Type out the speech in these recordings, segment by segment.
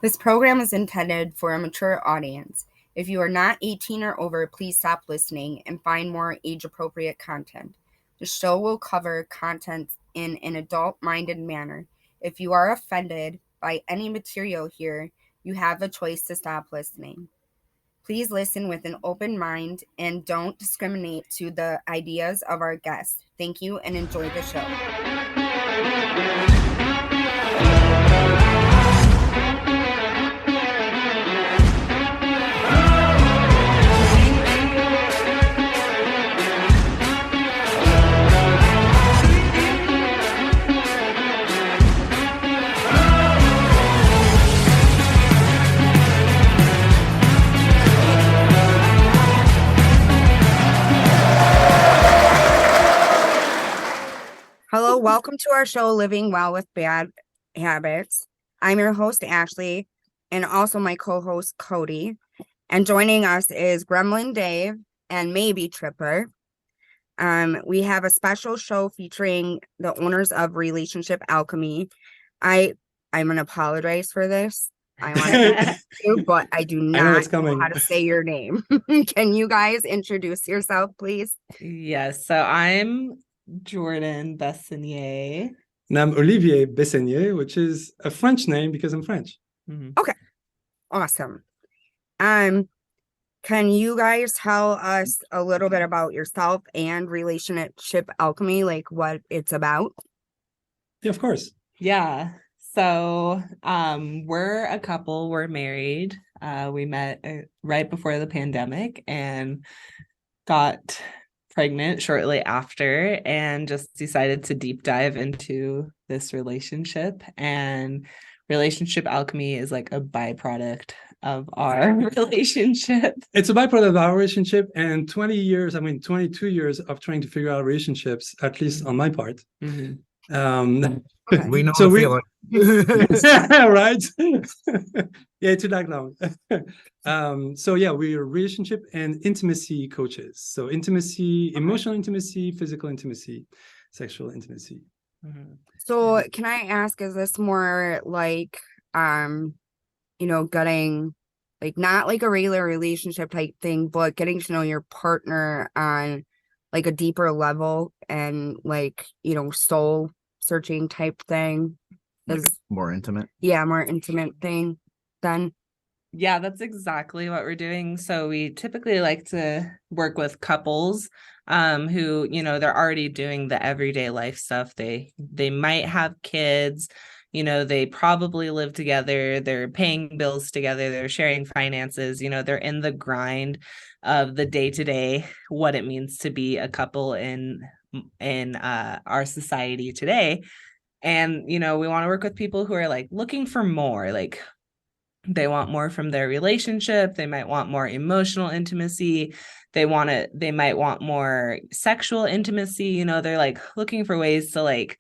This program is intended for a mature audience. If you are not 18 or over, please stop listening and find more age-appropriate content. The show will cover content in an adult-minded manner. If you are offended by any material here, you have a choice to stop listening. Please listen with an open mind and don't discriminate to the ideas of our guests. Thank you and enjoy the show. Hello, welcome to our show, Living Well with Bad Habits. I'm your host, Ashley, and also my co-host, Cody. And joining us is Gremlin Dave and maybe Tripper. We have a special show featuring the owners of Relationship Alchemy. I'm going to apologize for this. I want to, but I do not know how to say your name. Can you guys introduce yourself, please? Yes, so I'm Jordan Bessonnier. And I'm Olivier Bessonnier, which is a French name because I'm French. Mm-hmm. Okay, awesome. Can you guys tell us a little bit about yourself and Relationship Alchemy, like what it's about? Yeah, of course. Yeah. So we're a couple, we're married. We met right before the pandemic and got pregnant shortly after and just decided to deep dive into this relationship. And Relationship Alchemy is like a byproduct of our relationship. It's a byproduct of our relationship and 22 years of trying to figure out relationships, at least on my part. Mm-hmm. Okay. We know the feeling. Right? Yeah, it took that long. So yeah, we're relationship and intimacy coaches. So intimacy, emotional intimacy, physical intimacy, sexual intimacy. Mm-hmm. So can I ask, is this more like, getting like not like a regular relationship type thing, but getting to know your partner on like a deeper level and like, soul searching type thing? Like more intimate? Yeah, more intimate thing then. Yeah, that's exactly what we're doing. So we typically like to work with couples who, they're already doing the everyday life stuff. They might have kids, they probably live together, they're paying bills together, they're sharing finances, they're in the grind of the day-to-day, what it means to be a couple in our society today. And, we want to work with people who are like looking for more, like they want more from their relationship. They might want more emotional intimacy. They might want more sexual intimacy. They're like looking for ways to like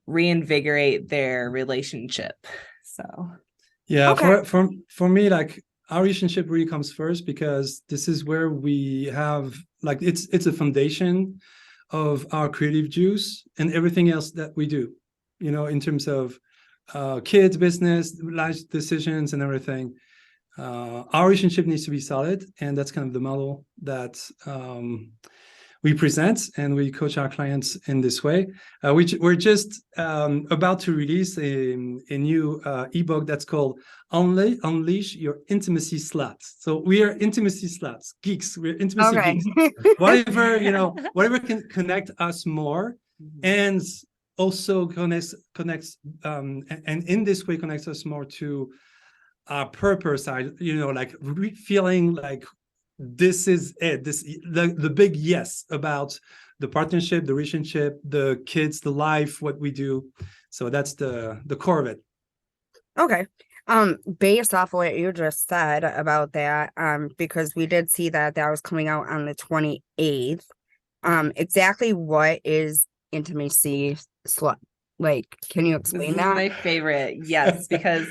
reinvigorate their relationship. So yeah, okay. For me, like our relationship really comes first because this is where we have like it's a foundation of our creative juice and everything else that we do, in terms of kids, business, life decisions, and everything. Our relationship needs to be solid, and that's kind of the model that we present, and we coach our clients in this way. We're just about to release a new ebook that's called Unleash Your Intimacy Sluts. So we are intimacy sluts, geeks. We're intimacy geeks. Whatever can connect us more, and also connects and in this way connects us more to our purpose. Like feeling like this is it, the big yes about the partnership, the relationship, the kids, the life, what we do. So that's the core of it. Okay. Based off what you just said about that, because we did see that was coming out on the 28th. Exactly what is intimacy slut? Like, can you explain that? My favorite, yes, because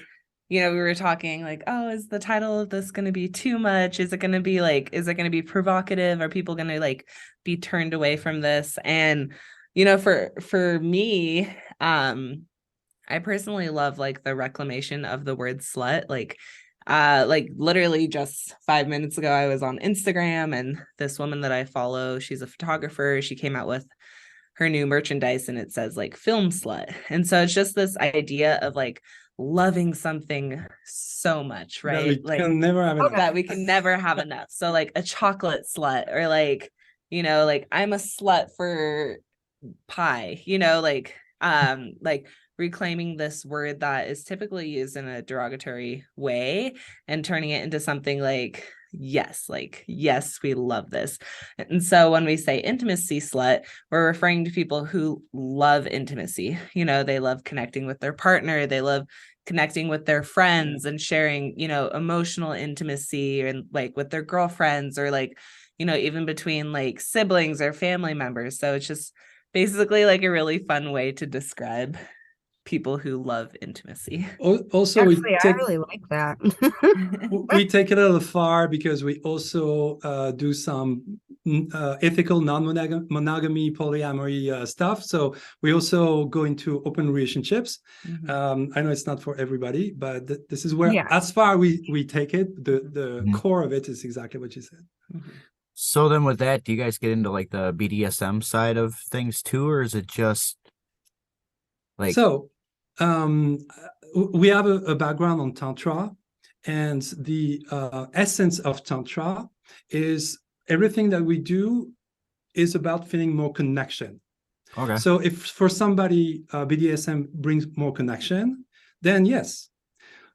we were talking like, oh, is the title of this going to be too much? Is it going to be provocative? Are people going to like be turned away from this? And for me, I personally love like the reclamation of the word slut. Like literally just 5 minutes ago, I was on Instagram and this woman that I follow, she's a photographer. She came out with her new merchandise and it says like film slut. And so it's just this idea of like loving something so much, That right? we Like can never have enough. that we can never have enough. So like a chocolate slut, or like, like I'm a slut for pie, like reclaiming this word that is typically used in a derogatory way and turning it into something like yes, we love this. And so when we say intimacy slut, we're referring to people who love intimacy. They love connecting with their partner, they love connecting with their friends and sharing, emotional intimacy, and like with their girlfriends, or like, even between like siblings or family members. So it's just basically like a really fun way to describe people who love intimacy. Also, Actually, I really like that. we take it a little far because we also do some ethical non-monogamy polyamory stuff. So we also go into open relationships. I know it's not for everybody, but this is where, as far we take it, the core of it is exactly what you said. So then with that, do you guys get into like the BDSM side of things too, or is it just like... So we have a background on Tantra, and the essence of Tantra is everything that we do is about feeling more connection. Okay. So if for somebody BDSM brings more connection, then yes.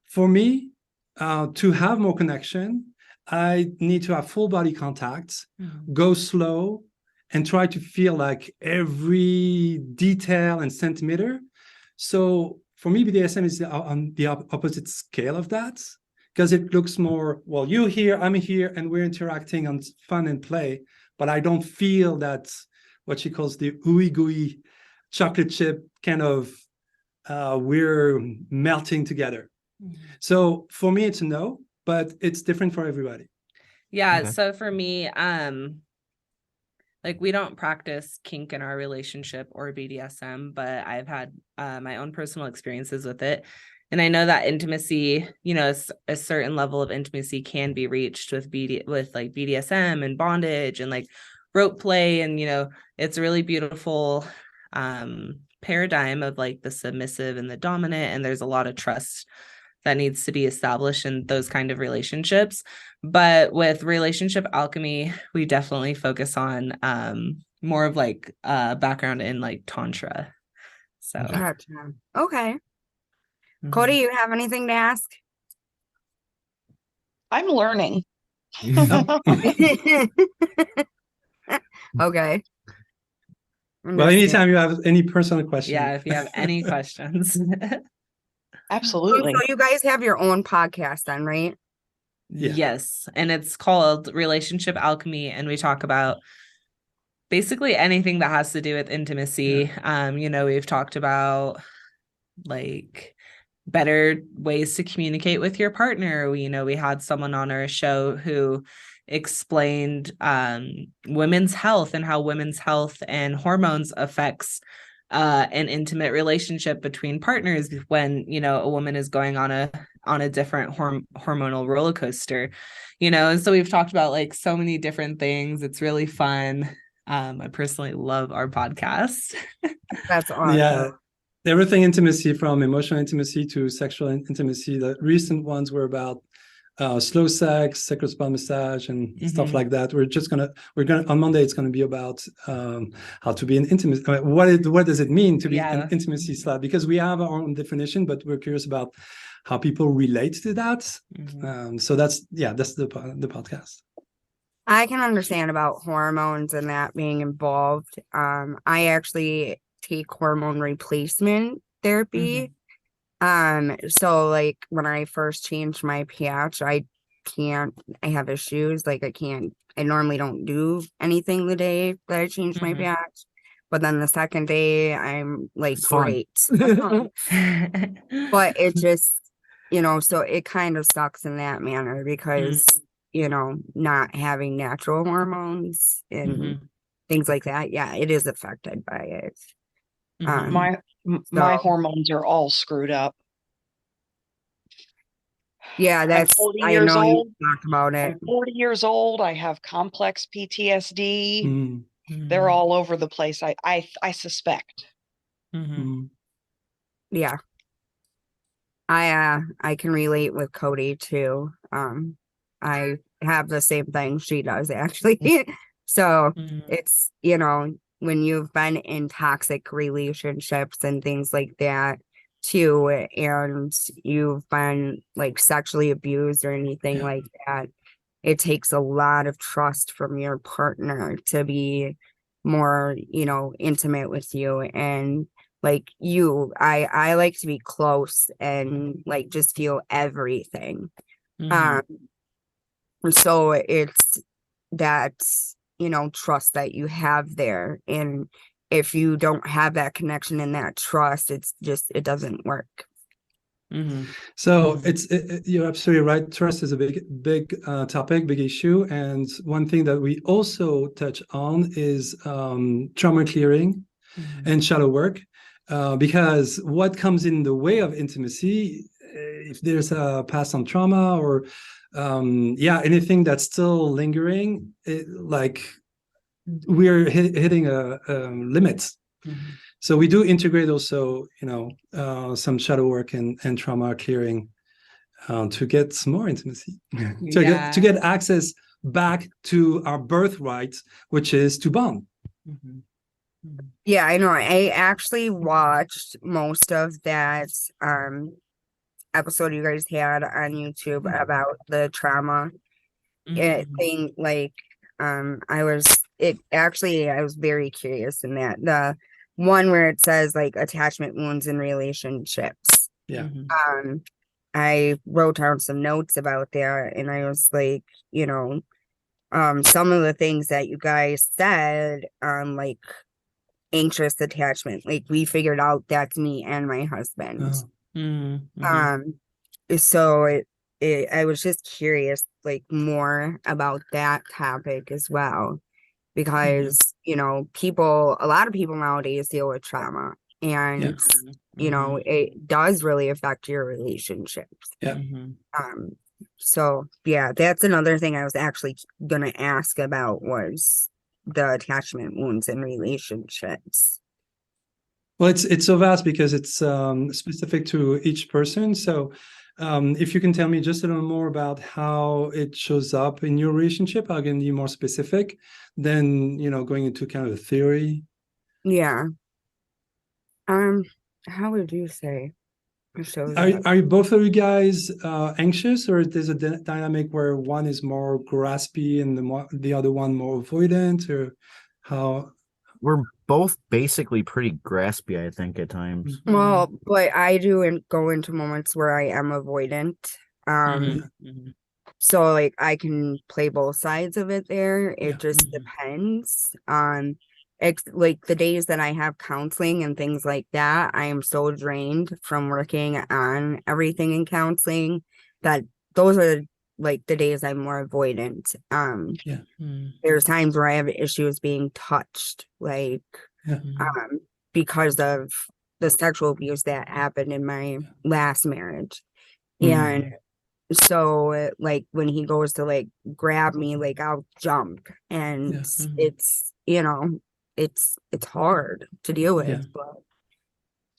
For me, to have more connection, I need to have full body contact, go slow, and try to feel like every detail and centimeter. So for me, BDSM is on the opposite scale of that, because it looks more, well, you're here, I'm here, and we're interacting on fun and play, but I don't feel that what she calls the ooey gooey chocolate chip kind of we're melting together. So for me, it's a no, but it's different for everybody. Yeah. Okay. So for me, like we don't practice kink in our relationship or BDSM, but I've had my own personal experiences with it. And I know that intimacy, a certain level of intimacy can be reached with like BDSM and bondage and like rope play. And, it's a really beautiful paradigm of like the submissive and the dominant. And there's a lot of trust that needs to be established in those kind of relationships. But with relationship alchemy, we definitely focus on more of like background in like Tantra. So gotcha. Okay. Cody, you have anything to ask? I'm learning. Okay. Well, anytime you have any personal questions. Yeah, if you have any questions. Absolutely. So you guys have your own podcast then, right? Yeah. Yes. And it's called Relationship Alchemy. And we talk about basically anything that has to do with intimacy. Yeah. We've talked about like better ways to communicate with your partner. We had someone on our show who explained women's health and how women's health and hormones affects an intimate relationship between partners when a woman is going on a different hormonal roller coaster, and so we've talked about like so many different things. It's really fun. I personally love our podcast. That's awesome. Yeah, everything intimacy, from emotional intimacy to sexual intimacy. The recent ones were about slow sex, sacral spa massage, and stuff like that. We're gonna on Monday. It's gonna be about how to be an intimate. What does it mean to be an intimacy slut? Because we have our own definition, but we're curious about how people relate to that. So that's the podcast. I can understand about hormones and that being involved. I actually take hormone replacement therapy. So like when I first changed my patch, I have issues. Like I normally don't do anything the day that I changed my patch. But then the second day I'm like, great. But it just, so it kind of sucks in that manner because, not having natural hormones and things like that. Yeah, it is affected by it. Mhm. My So- hormones are all screwed up. Yeah, I'm that's 40 I years know you old. talked about it. I'm 40 years old. I have complex PTSD. Mm, They're all over the place. I suspect. Mhm. mm. Yeah. I can relate with Cody too. I have the same thing she does actually. So Mhm. it's, when you've been in toxic relationships and things like that too, and you've been like sexually abused or anything Yeah. like that, it takes a lot of trust from your partner to be more, intimate with you. And like I like to be close and like just feel everything. Mhm. Um, so it's that, trust that you have there. And if you don't have that connection and that trust, it doesn't work. Mhm. So Mhm. you're absolutely right. Trust is a big topic, big issue, and one thing that we also touch on is trauma clearing Mhm. and shadow work, because what comes in the way of intimacy, if there's a past on trauma or anything that's still lingering, like we're hitting a limit. Mhm. So we do integrate also, some shadow work and trauma clearing to get some more intimacy, to get access back to our birthright, which is to bond. Mhm. Mhm. Yeah, I know. I actually watched most of that episode you guys had on YouTube about the trauma Mhm. thing. Like, I was very curious in that. The one where it says like attachment wounds in relationships. Yeah. Mhm. I wrote down some notes about that and I was like, some of the things that you guys said, like anxious attachment, like we figured out that's me and my husband. Mhm. Mhm. Um, so I was just curious, like more about that topic as well, because a lot of people nowadays deal with trauma, and Mhm. it does really affect your relationships. Yeah. Mhm. So yeah, that's another thing I was actually gonna ask about was the attachment wounds in relationships. Well, it's so vast because it's specific to each person. So, if you can tell me just a little more about how it shows up in your relationship, I can be more specific than going into kind of a theory. Yeah. How would you say it shows Are up? are both of you guys anxious, or there's a dynamic where one is more graspy and the other one more avoidant, or how? We're both basically pretty graspy, I think, at times. Well, but I do go into moments where I am avoidant. Um, Mhm. so like I can play both sides of it there. It Yeah. just Mhm. depends. It's like the days that I have counseling and things like that, I am so drained from working on everything in counseling that those are like the days I'm more avoidant. Mhm. There's times where I have issues being touched, like Yeah. um because of the sexual abuse that happened in my last marriage. And so like when he goes to like grab me, like I'll jump, and Yeah. it's it's hard to deal with, Yeah. but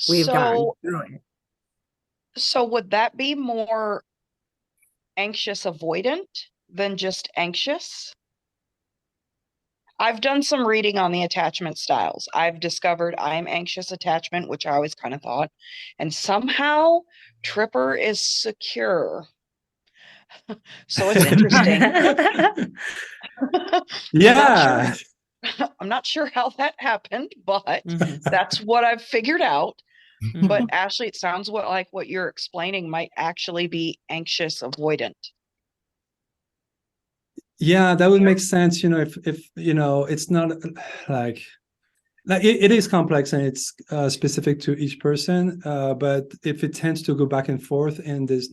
we've gotten So, through it. so would that be more anxious avoidant than just anxious? I've done some reading on the attachment styles. I've discovered I'm anxious attachment, which I always kind of thought, and somehow Tripper is secure. So it's interesting. I'm not sure. Yeah. I'm not sure how that happened, but Mhm. that's what I've figured out. But Mhm. Ashley, it sounds like what you're explaining might actually be anxious avoidant. Yeah, that would make sense, if it's not like it is complex and it's specific to each person, but if it tends to go back and forth and there's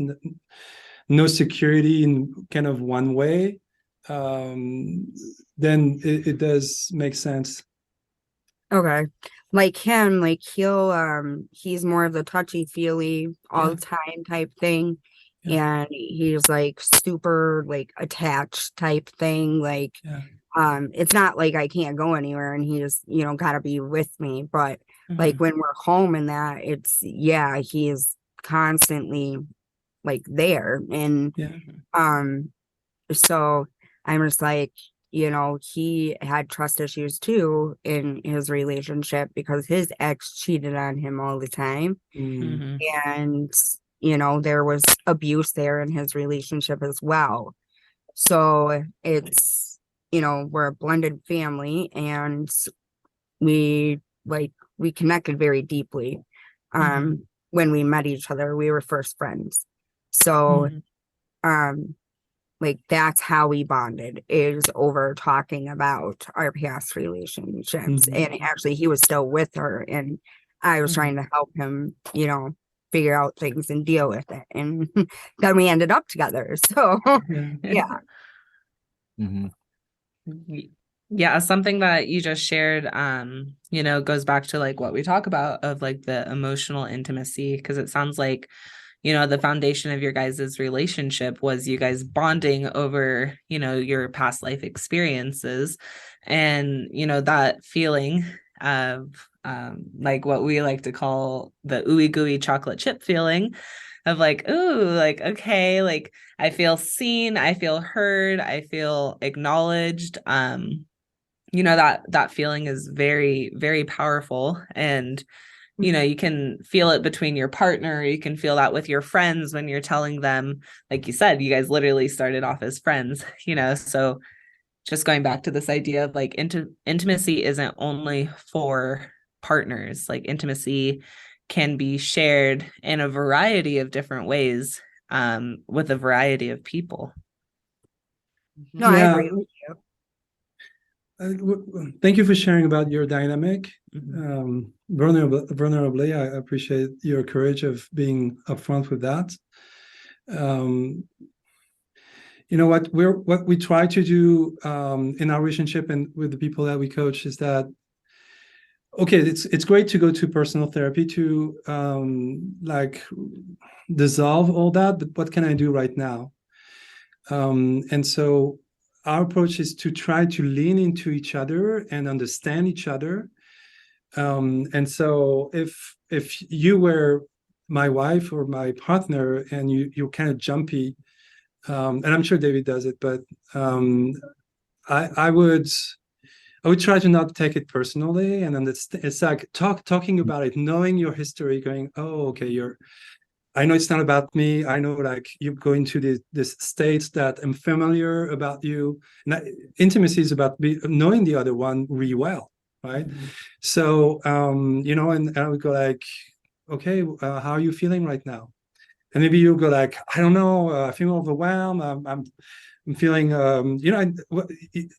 no security in kind of one way, then it does make sense. Okay. like him, like he's more of the touchy feely all Yeah. the time type thing. Yeah. And he's like super like attached type thing. Like Yeah. it's not like I can't go anywhere and he just, gotta be with me. But like Mhm. when we're home and that, it's he is constantly like there. And Yeah. um so I'm just like, he had trust issues too in his relationship because his ex cheated on him all the time. Mm. Mhm. And, there was abuse there in his relationship as well. So it's, we're a blended family and we connected very deeply. Mhm. When we met each other, we were first friends. So, Mhm. um, like that's how we bonded is over talking about our past relationships. Mhm. And actually he was still with her and I was trying Mhm. to help him, figure out things and deal with it. And then we ended up together. So Yeah. yeah. Hmm. Y- Yeah, something that you just shared, goes back to like what we talk about of like the emotional intimacy, because it sounds like, the foundation of your guys' relationship was you guys bonding over, your past life experiences. And, that feeling of like what we like to call the ooey gooey chocolate chip feeling of like, ooh, like, okay, like I feel seen, I feel heard, I feel acknowledged. That feeling is very, very powerful. And you can feel it between your partner, you can feel that with your friends when you're telling them, like you said, you guys literally started off as friends. So just going back to this idea of like intimacy isn't only for partners. Like intimacy can be shared in a variety of different ways, with a variety of people. No, I Yeah. agree with you. Thank you for sharing about your dynamic. Mhm. Vulnerably, I appreciate your courage of being upfront with that. Um, what we try to do in our relationship and with the people that we coach is that okay, it's great to go to personal therapy to like dissolve all that, but what can I do right now? And so our approach is to try to lean into each other and understand each other. And so if you were my wife or my partner and you're kind of jumpy, and I'm sure David does it, but um, I would try to not take it personally, and then it's like talking about it, knowing your history, going, oh, okay, I know it's not about me. I know like you go into this state that I'm familiar about you. And intimacy is about knowing the other one really well, right? Mhm. So and I would go like, okay, how are you feeling right now? And maybe you go like, I don't know, I feel overwhelmed. I'm feeling,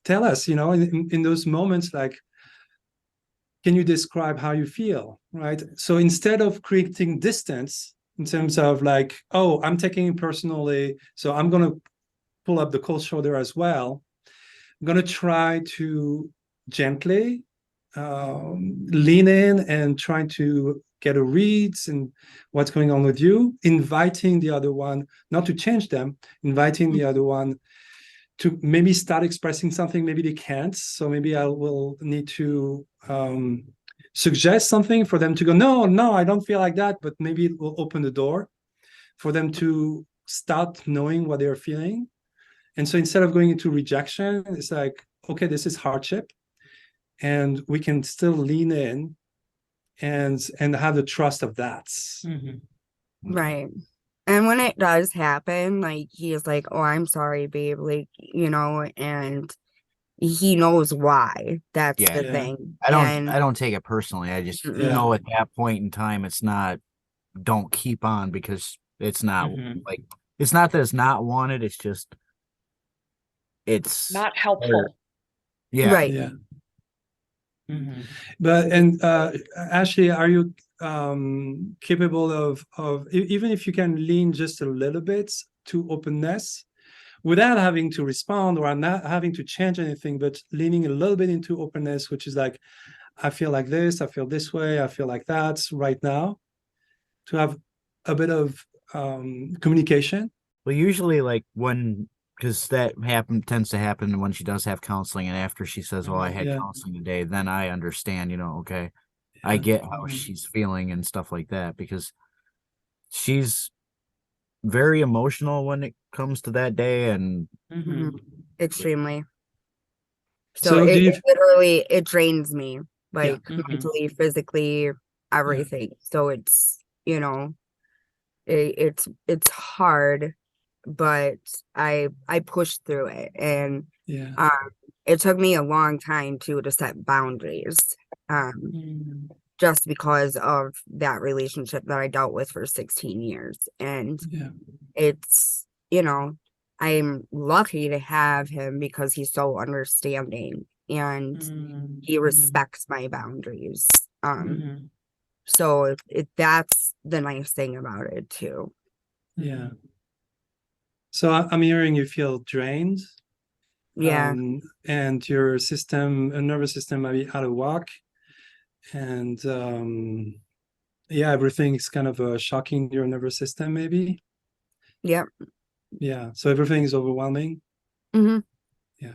tell us, in those moments, like, can you describe how you feel, right? So instead of creating distance in terms of like, oh, I'm taking it personally, so I'm going to pull up the cold shoulder as well. I'm going to try to gently lean in and try to get a reads and what's going on with you, inviting the other one, not to change them, inviting the other one to maybe start expressing something maybe they can't. So maybe I will need to suggest something for them to go, no, I don't feel like that, but maybe it will open the door for them to start knowing what they're feeling. And so instead of going into rejection, it's like, okay, this is hardship, and we can still lean in and have the trust of that. Mhm. Right. And when it does happen, like he is like, oh, I'm sorry, babe, like, and he knows why. That's Yeah. the Yeah, thing. I And don't take it personally. I just yeah, know at that point in time it's not, don't keep on, because it's not Mhm. like, it's not that it's not wanted, it's just it's Not or helpful. yeah. right. yeah. Mhm. But and Ashley, are you capable of even if you can lean just a little bit to openness without having to respond or not having to change anything, but leaning a little bit into openness, which is like, I feel like this, I feel this way, I feel like that right now, to have a bit of communication. Well, usually like when, because that tends to happen when she does have counseling, and after she says, "Well, I had Yeah. counseling today," then I understand, okay, I get how she's feeling and stuff like that, because she's very emotional when it comes to that day, and Mhm. Extremely. So So do it you, literally it drains me, like Mhm. mentally, physically, everything. So it's, it's hard, but I pushed through it, and yeah, it took me a long time too to set boundaries. Um, Mhm. just because of that relationship that I dealt with for 16 years. And yeah, it's, I'm lucky to have him because he's so understanding and Mhm. he Mhm. respects my boundaries. Mhm. So that's the nice thing about it too. yeah. So I'm hearing you feel drained, Yeah. and your nervous system might be out of whack, and yeah, everything's kind of shocking your nervous system, maybe. Yep. Yeah, so everything is overwhelming. Mm-hmm. Yeah,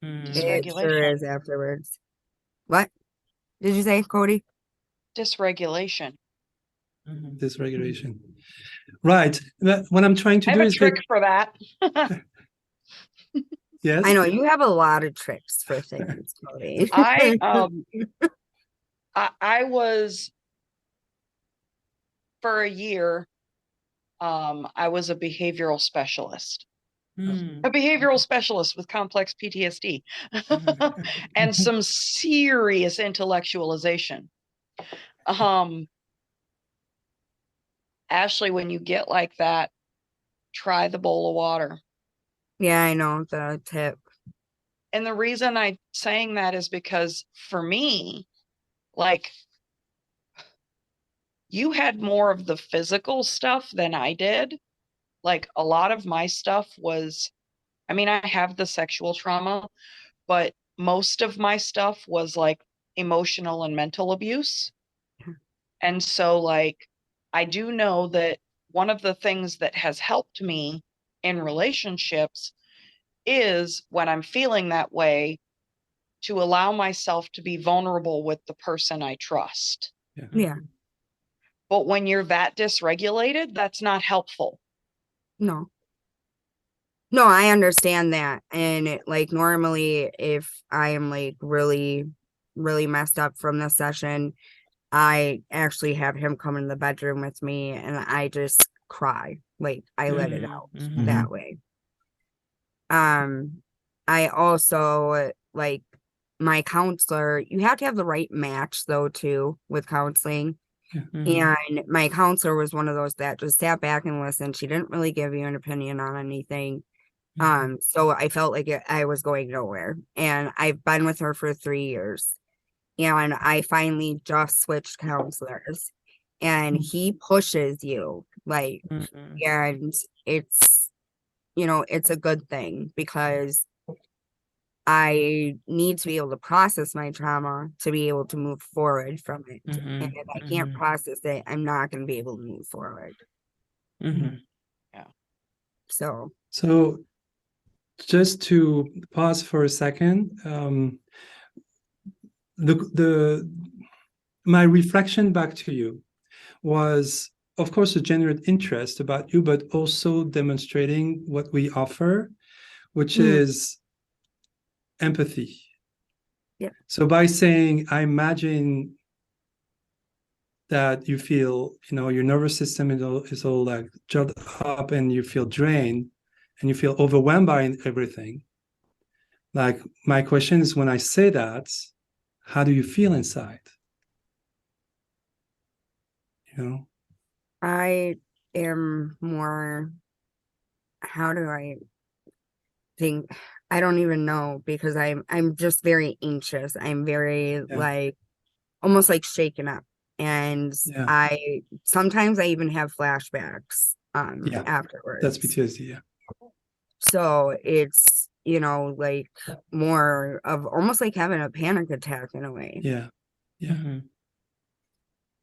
Mhm. It sure Dysregulation. is afterwards. What did you say, Cody? Dysregulation. Mhm. dysregulation. Right. What I'm trying to I do have a is trick for that. yes. I know you have a lot of tricks for things, Cody. I was for a year, I was a behavioral specialist. Mhm. A behavioral specialist with complex PTSD Mhm. and some serious intellectualization. Ashley, when you get like that, try the bowl of water. Yeah, I know the tip. And the reason I'm saying that is because for me, like, you had more of the physical stuff than I did. Like, a lot of my stuff was, I mean, I have the sexual trauma, but most of my stuff was like emotional and mental abuse. And so, like, I do know that one of the things that has helped me in relationships is when I'm feeling that way to allow myself to be vulnerable with the person I trust. Yeah. But when you're that dysregulated, that's not helpful. No. No, I understand that. And like normally if I am like really, really messed up from the session, I actually have him come in the bedroom with me and I just cry. Like I let it out Mhm. that way. I also like my counselor, you have to have the right match though too with counseling. Mhm. And my counselor was one of those that just sat back and listened. She didn't really give you an opinion on anything. So I felt like I was going nowhere. And I've been with her for 3 years. And I finally just switched counselors. And he pushes you like, Mhm. and it's, it's a good thing because I need to be able to process my trauma to be able to move forward from it. And Mhm. if I can't Mhm. process it, I'm not going to be able to move forward. Mhm. So, So just to pause for a second, the my reflection back to you was, of course, a genuine interest about you, but also demonstrating what we offer, which Mhm. is empathy. Yeah. So by saying, I imagine that you feel, your nervous system is all like jumped up and you feel drained and you feel overwhelmed by everything. Like my question is, when I say that, how do you feel inside? You know? I am more, how do I think? I don't even know because I'm just very anxious. I'm very Yeah. like almost like shaken up. And Yeah. I sometimes I even have flashbacks Yeah. afterwards. That's PTSD. Yeah. So it's you know, like more of almost like having a panic attack in a way. Yeah. Yeah. Mhm.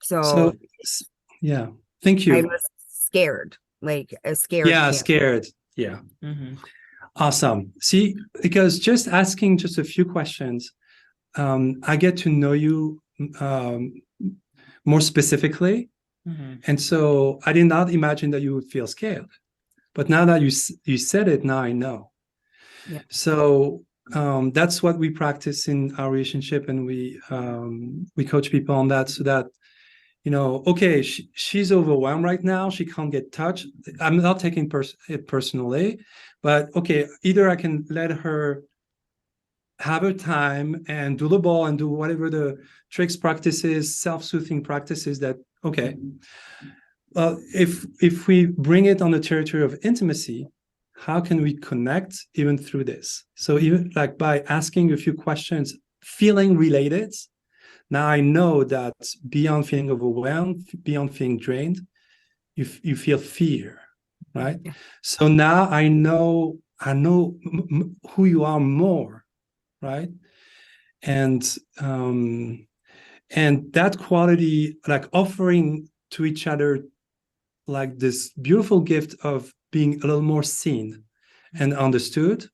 So Yeah. Thank I you. was scared, like a scared Yeah, cat. scared. Yeah. Mhm. Awesome. See, because just asking just a few questions, I get to know you more specifically. Mhm. And so I did not imagine that you would feel scared. But now that you said it, now I know. Yeah. So that's what we practice in our relationship, and we coach people on that, so that, you know, okay, she's overwhelmed right now. She can't get touched. I'm not taking it personally, but okay, either I can let her have her time and do the ball and do whatever the tricks practices, self-soothing practices that, okay. Well, if we bring it on the territory of intimacy, how can we connect even through this? So even like by asking a few questions, feeling related, now I know that beyond feeling overwhelmed, beyond feeling drained, you feel fear, right? Yeah. So now I know who you are more, right? And that quality, like offering to each other like this beautiful gift of being a little more seen and understood,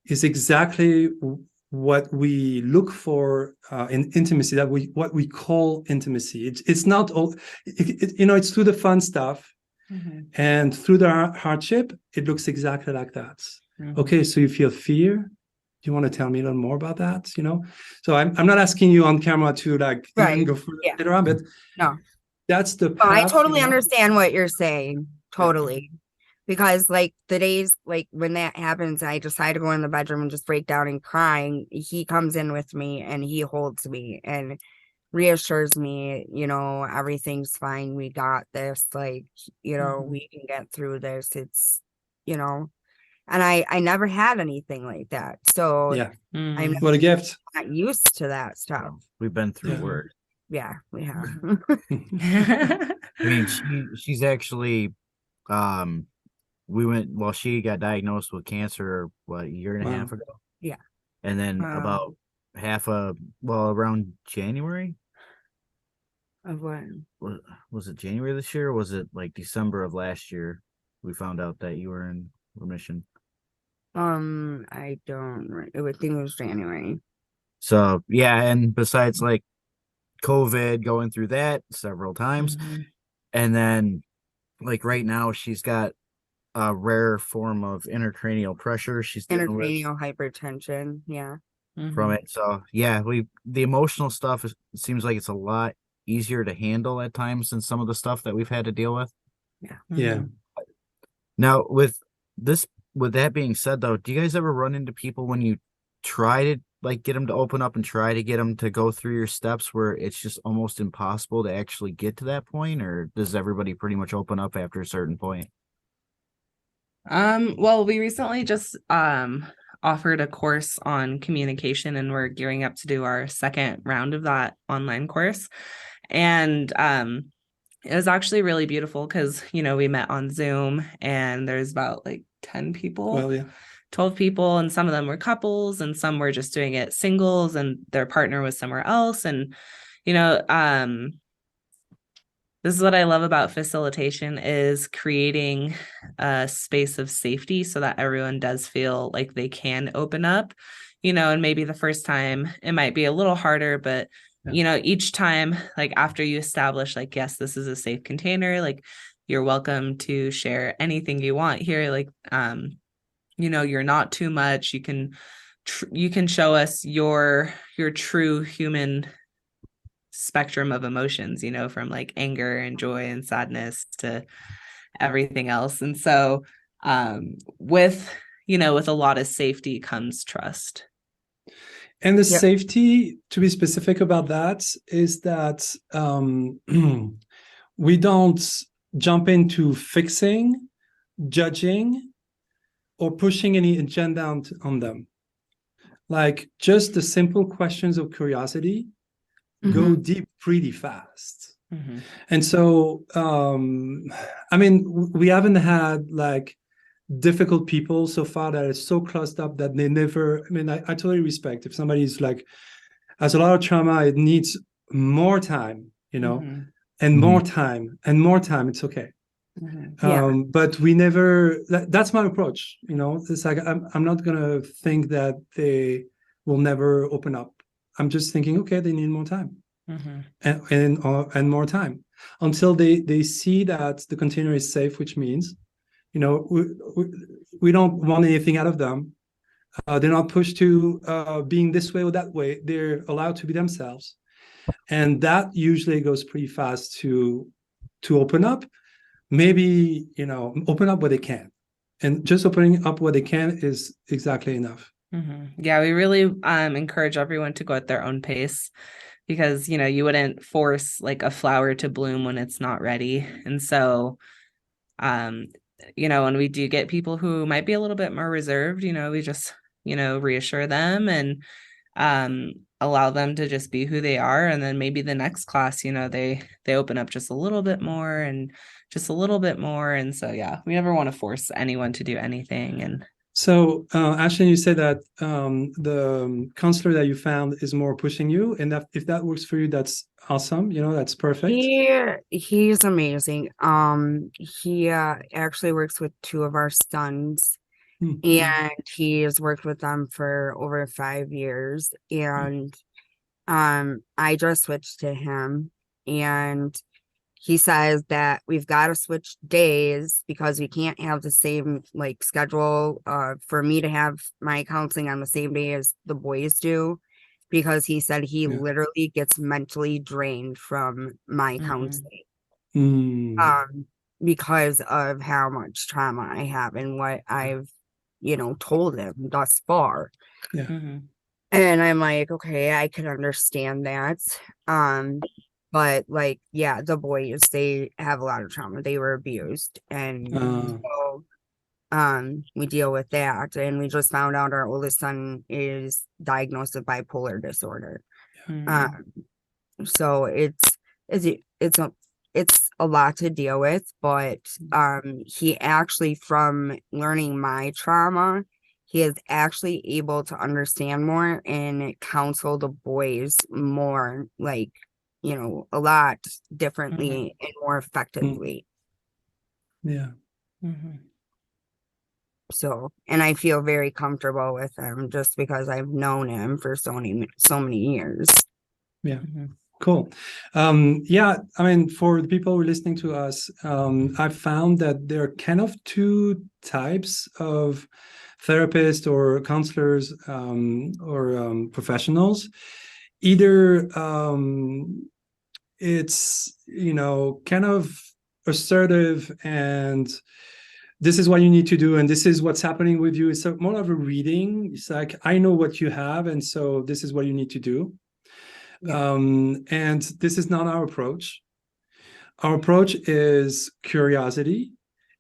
is exactly what we look for in intimacy, that what we call intimacy. It's not all, you know, it's through the fun stuff, Mhm. and through the hardship, it looks exactly like that. Mhm. Okay, so you feel fear. Do you want to tell me a little more about that? You know, so I'm not asking you on camera to like Right. go further Yeah. later on, but No. that's the Oh, I path. totally you know? understand what you're saying. Totally. Because like the days like when that happens, I decide to go in the bedroom and just break down and crying. He comes in with me and he holds me and reassures me, you know, everything's fine. We got this. Like, you know, Mhm. we can get through this. It's, you know, and I never had anything like that. So Yeah, I'm Mhm. what a gift. not used to that stuff. So we've been through Yeah. worse. Yeah, we have. I mean, she's actually um she got diagnosed with cancer what, a year and a Wow. half ago. Yeah. And then Wow. about around January, Of what? was it January this year, or was it like December of last year we found out that you were in remission? I don't. I would think it was January. So yeah, and besides like COVID, going through that several times, Mhm. and then like right now she's got a rare form of intracranial pressure she's dealing with Intracranial hypertension. Yeah. from Mhm. it. So yeah, the emotional stuff seems like it's a lot easier to handle at times than some of the stuff that we've had to deal with. Yeah. Yeah. Mhm. Now, with that being said, though, do you guys ever run into people when you try to like get them to open up and try to get them to go through your steps where it's just almost impossible to actually get to that point, or does everybody pretty much open up after a certain point? Well, we recently just offered a course on communication, and we're gearing up to do our second round of that online course. And it was actually really beautiful because, you know, we met on Zoom and there's about like 10 people, Well, yeah. 12 people, and some of them were couples and some were just doing it singles and their partner was somewhere else. And, you know, this is what I love about facilitation, is creating a space of safety so that everyone does feel like they can open up, you know, and maybe the first time it might be a little harder, but you know, each time, like after you establish like, yes, this is a safe container, like you're welcome to share anything you want here. Like, you know, you're not too much. You can show us your true human spectrum of emotions, you know, from like anger and joy and sadness to everything else. And so with, you know, with a lot of safety comes trust. And the Yep. safety, to be specific about that, is that we don't jump into fixing, judging, or pushing any agenda on them. Like just the simple questions of curiosity go deep pretty fast. Mhm. And so, I mean, we haven't had like difficult people so far that are so closed up that they never, I mean, I totally respect if somebody is like, has a lot of trauma, it needs more time, you know, Mhm. and Mhm. more time and more time, it's okay. Mhm. Yeah. But we never, that's my approach, you know, it's like, I'm not gonna think that they will never open up. I'm just thinking, okay, they need more time Mhm. and more time until they see that the container is safe, which means, you know, we don't want anything out of them. They're not pushed to being this way or that way. They're allowed to be themselves, and that usually goes pretty fast to open up. Maybe, you know, open up what they can, and just opening up what they can is exactly enough. Mhm. Yeah, we really encourage everyone to go at their own pace, because you know you wouldn't force like a flower to bloom when it's not ready. And so um you know, when we do get people who might be a little bit more reserved, you know, we just, you know, reassure them and allow them to just be who they are. And then maybe the next class, you know, they open up just a little bit more and just a little bit more. And so yeah, we never want to force anyone to do anything. And So, Ashley, you said that the counselor that you found is more pushing you, and that if that works for you, that's awesome. You know, that's perfect. He's amazing. He actually works with two of our sons, Mhm. and he has worked with them for over 5 years. And I just switched to him, and he says that we've got to switch days because we can't have the same like schedule for me to have my counseling on the same day as the boys do, because he said he Yeah. literally gets mentally drained from my Mhm. counseling Mm. because of how much trauma I have and what I've, you know, told him thus far. Yeah. Mhm. And I'm like, okay, I can understand that. But like, yeah, the boys, they have a lot of trauma. They were abused. And Uh, so we deal with that. And we just found out our oldest son is diagnosed with bipolar disorder. Mhm. Um, so it's it's a it's a lot to deal with, but he actually, from learning my trauma, he is actually able to understand more and counsel the boys more, like, you know, a lot differently and more effectively. yeah. Mhm. So, and I feel very comfortable with him just because I've known him for so many years. Yeah. Mhm. Cool. Yeah, I mean, for the people who are listening to us, I've found that there are kind of two types of therapists or counselors or professionals. Either it's, you know, kind of assertive and this is what you need to do and this is what's happening with you. It's more of a reading. It's like, I know what you have, and so this is what you need to do. Yeah. And this is not our approach. Our approach is curiosity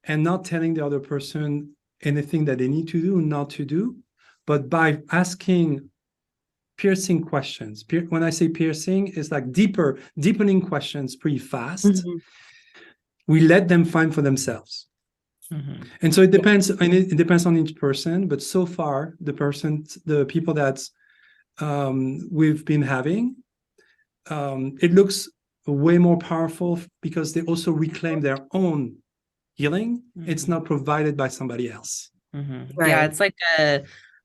and not telling the other person anything that they need to do, not to do, but by asking piercing questions. When I say piercing, it's like deepening questions pretty fast. Mhm. We let them find for themselves. Mhm. And so it Yeah. depends, and it depends on each person, but so far the people that we've been having, it looks way more powerful because they also reclaim their own healing. It's Mhm. not provided by somebody else. Mhm. Yeah, Right. it's like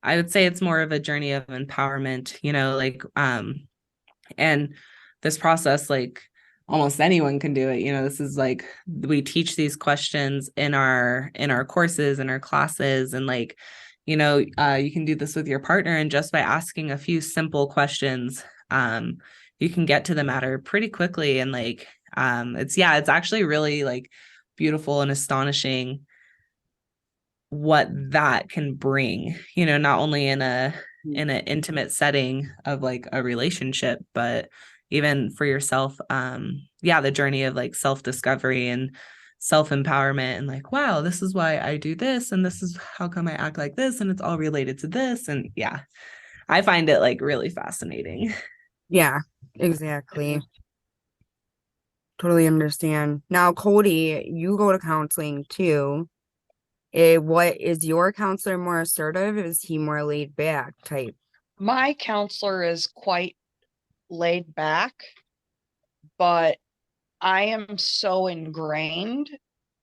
I would say it's more of a journey of empowerment, you know, like and this process, like almost anyone can do it. You know, this is like we teach these questions in our courses, in our classes, and like, you know, you can do this with your partner, and just by asking a few simple questions, you can get to the matter pretty quickly. And like it's actually really like beautiful and astonishing what that can bring, you know, not only in an intimate setting of like a relationship, but even for yourself. Yeah, the journey of like self-discovery and self-empowerment, and like, wow, this is why I do this, and this is how come I act like this, and it's all related to this. And yeah, I find it like really fascinating. Yeah, exactly. Totally understand. Now, Cody, you go to counseling too. What is your counselor more assertive? Is he more laid back type? My counselor is quite laid back, but I am so ingrained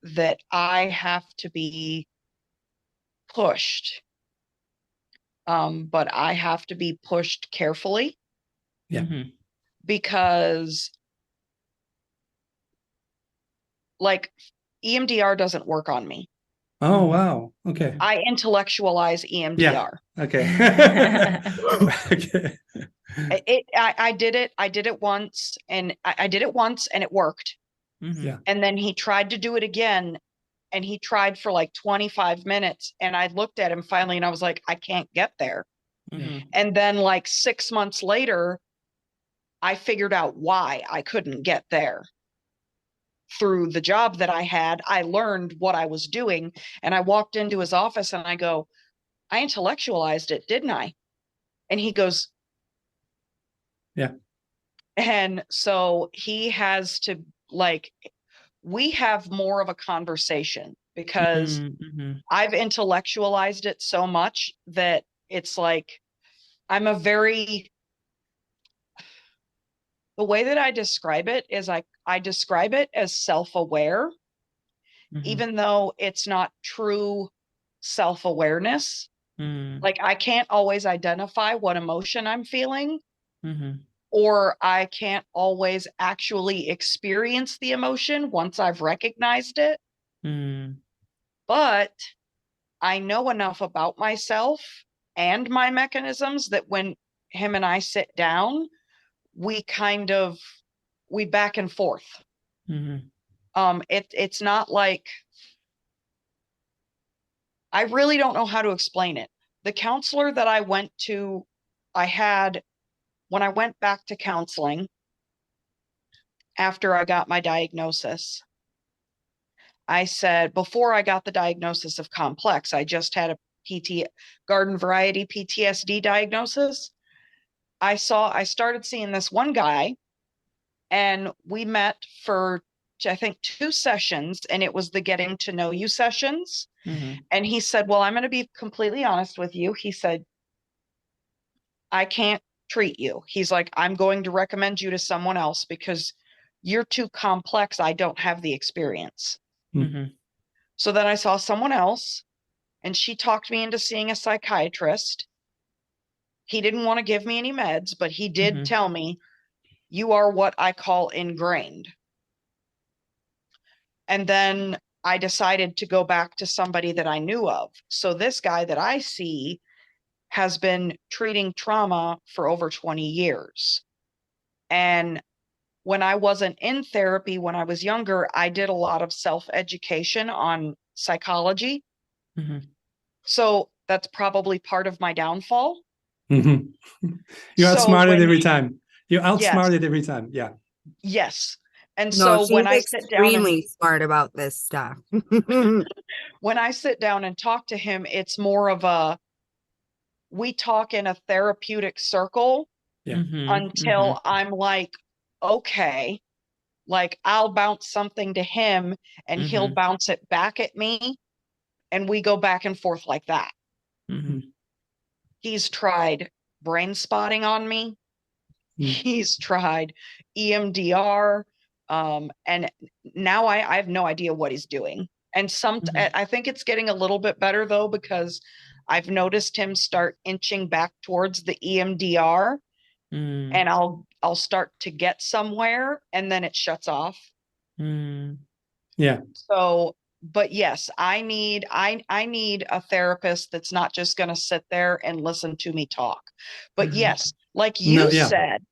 that I have to be pushed. But I have to be pushed carefully Yeah. Mhm. because like EMDR doesn't work on me. Oh, Mhm. wow. Okay. I intellectualize EMDR. Okay. Okay. I did it once and I did it once and it worked. Mhm. Yeah. And then he tried to do it again and he tried for like 25 minutes and I looked at him finally and I was like, I can't get there. Mhm. And then like 6 months later, I figured out why I couldn't get there. Through the job that I had, I learned what I was doing and I walked into his office and I go, I intellectualized it, didn't I? And he goes, Yeah. and so he has to like, we have more of a conversation because Mhm. I've intellectualized it so much that it's like, I'm a very, the way that I describe it is I describe it as self-aware, Mhm. even though it's not true self-awareness. Mhm. Like I can't always identify what emotion I'm feeling, Mhm. or I can't always actually experience the emotion once I've recognized it. Mhm. But I know enough about myself and my mechanisms that when him and I sit down, we kind of we back and forth. Mhm. It's not like, I really don't know how to explain it. The counselor that I went to, I had when I went back to counseling after I got my diagnosis, I said, before I got the diagnosis of complex, I just had a garden variety PTSD diagnosis. I started seeing this one guy and we met for, I think, 2 sessions and it was the getting to know you sessions. Mhm. And he said, well, I'm going to be completely honest with you. He said, I can't treat you. He's like, I'm going to recommend you to someone else because you're too complex. I don't have the experience. Mhm. So then I saw someone else and she talked me into seeing a psychiatrist. He didn't want to give me any meds, but he did Mhm. tell me, you are what I call ingrained. And then I decided to go back to somebody that I knew of. So this guy that I see has been treating trauma for over 20 years. And when I wasn't in therapy when I was younger, I did a lot of self-education on psychology. Mhm. So that's probably part of my downfall. Mhm. You're So outsmarted when, every time. You're yes, outsmarted every time. Yeah. yes. And No, so when she's I sit down and extremely smart about this stuff. when I sit down and talk to him, it's more of a, we talk in a therapeutic circle Yeah. Mhm. until I'm like, okay, like I'll bounce something to him and he'll Mhm. bounce it back at me. And we go back and forth like that. Mhm. He's tried brain spotting on me. Mm. He's tried EMDR. And now I have no idea what he's doing. And Mhm. I think it's getting a little bit better though, because I've noticed him start inching back towards the EMDR Mhm. and I'll start to get somewhere and then it shuts off. Mhm. Yeah. So, but yes, I need a therapist that's not just going to sit there and listen to me talk. But Mhm. yes, like No, you yeah. said,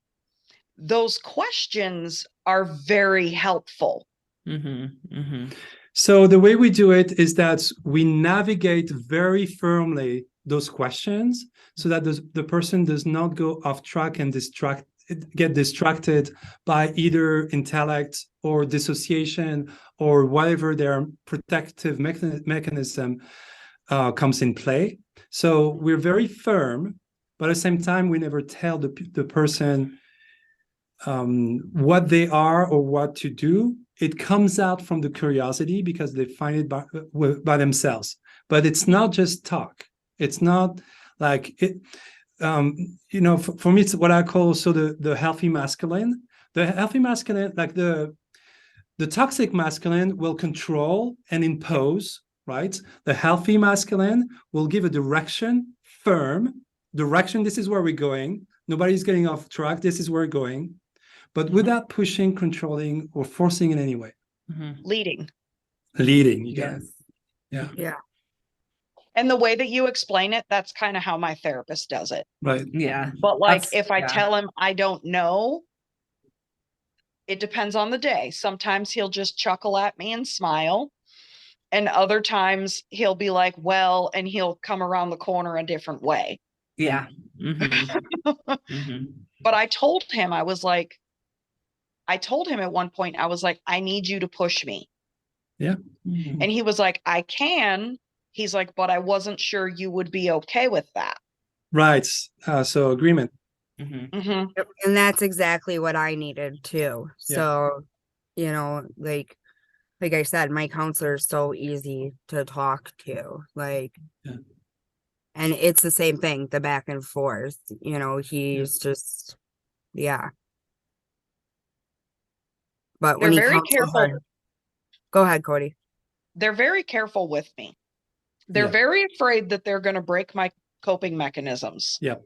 those questions are very helpful. Mhm. Mhm. So the way we do it is that we navigate very firmly those questions so that the person does not go off track and get distracted by either intellect or dissociation or whatever their protective mechanism comes in play. So we're very firm, but at the same time, we never tell the person what they are or what to do. it comes out from the curiosity because they find it by themselves. But it's not just talk. It's not like it. For me, it's what I call the healthy masculine. The healthy masculine, like the toxic masculine, will control and impose. Right. The healthy masculine will give a direction, firm direction. This is where we're going. Nobody's getting off track. This is where we're going, but without pushing, controlling, or forcing in any way. Leading. Leading. You got it. Yeah. Yeah. And the way that you explain it, that's kind of how my therapist does it. Right. Yeah. But like, That's- if I yeah. tell him I don't know, it depends on the day. Sometimes he'll just chuckle at me and smile. And other times he'll be like, well, and he'll come around the corner a different way. Yeah. Mhm. Mhm. But I told him at one point, I was like, I need you to push me. Yeah. Mhm. And he was like, I can. He's like, but I wasn't sure you would be okay with that. Right. So agreement. Mhm. Mhm. Yep, and that's exactly what I needed too. Yeah. So, like I said, my counselor is so easy to talk to. Like, Yeah. and it's the same thing, the back and forth. He's just, yeah. But when They're he very comes careful. over, go ahead, Cody. They're very careful with me. They're Yeah. very afraid that they're going to break my coping mechanisms. Yeah.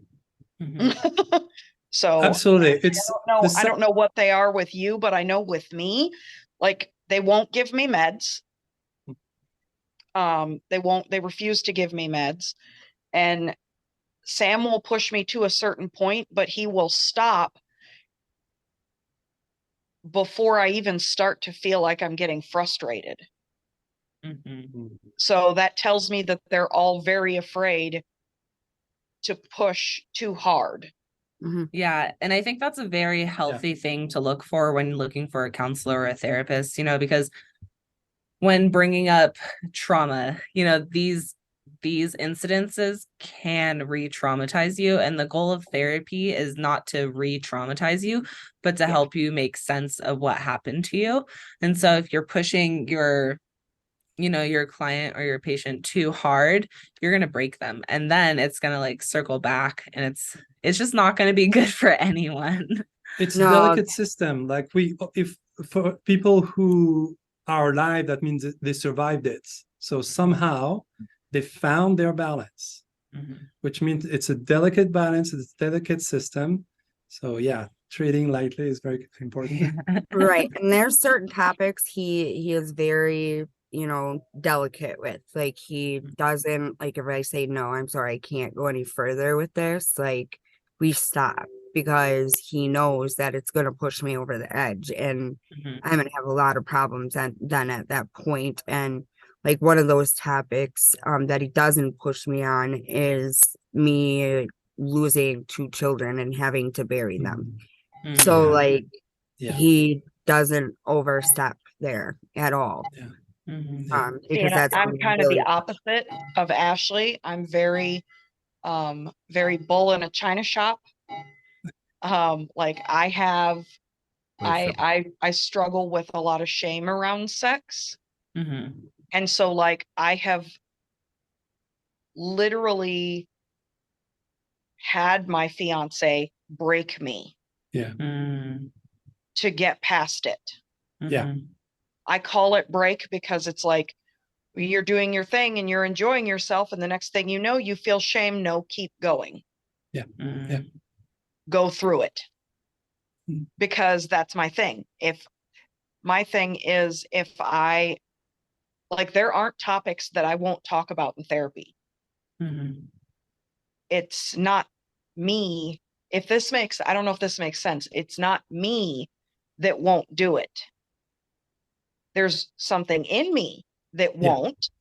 Mhm. So Absolutely. It's I don't know what they are with you, but I know with me, like they won't give me meds. They refuse to give me meds. And Sam will push me to a certain point, but he will stop before I even start to feel like I'm getting frustrated. Mhm. So that tells me that they're all very afraid to push too hard. Yeah. And I think that's a very healthy thing to look for when looking for a counselor or a therapist, because when bringing up trauma, these incidences can re-traumatize you. And the goal of therapy is not to re-traumatize you, but to help you make sense of what happened to you. And so if you're pushing your client or your patient too hard, you're going to break them. And then it's going to like circle back, and it's just not going to be good for anyone. It's No. a delicate system. Like if for people who are alive, that means that they survived it. So somehow they found their balance, which means it's a delicate balance. It's a delicate system. So yeah, treating lightly is very important. Right. And there's certain topics he is very, delicate with. Like he doesn't, like, if I say no, I'm sorry, I can't go any further with this, like we stop, because he knows that it's going to push me over the edge, and I'm going to have a lot of problems then at that point. And like one of those topics that he doesn't push me on is me losing 2 children and having to bury them. So Mhm. like Yeah. he doesn't overstep there at all. Yeah. Mhm. See, Because and that's I'm kind of really the opposite of Ashley. I'm very, very bull in a china shop. Like I have, I struggle with a lot of shame around sex. Mhm. And so like I have literally had my fiance break me Yeah. Mhm. to get past it. Yeah. Mhm. I call it break because it's like you're doing your thing and you're enjoying yourself, and the next thing you know, you feel shame. No, keep going. Mhm. Yeah. Go through it. Mm. Because that's my thing. If I like, there aren't topics that I won't talk about in therapy. Mhm. It's not me. I don't know if this makes sense. It's not me that won't do it. There's something in me that Yeah. won't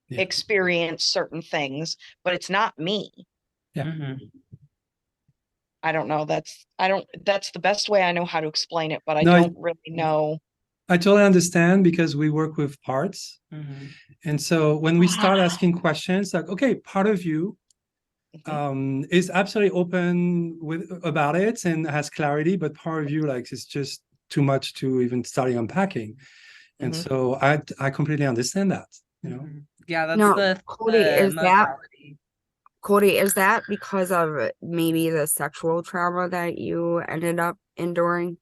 Yeah. experience certain things, but it's not me. Yeah. Mhm. I don't know. That's the best way I know how to explain it, but I No, don't really know. I totally understand because we work with parts. Mhm. And so when we start asking questions like, okay, part of you is absolutely open about it and has clarity, but part of you like is just too much to even starting unpacking. And Mhm. so I completely understand that, you know. Yeah, that's No, the Cody, is that modality. Cody, is that because of maybe the sexual trauma that you ended up enduring?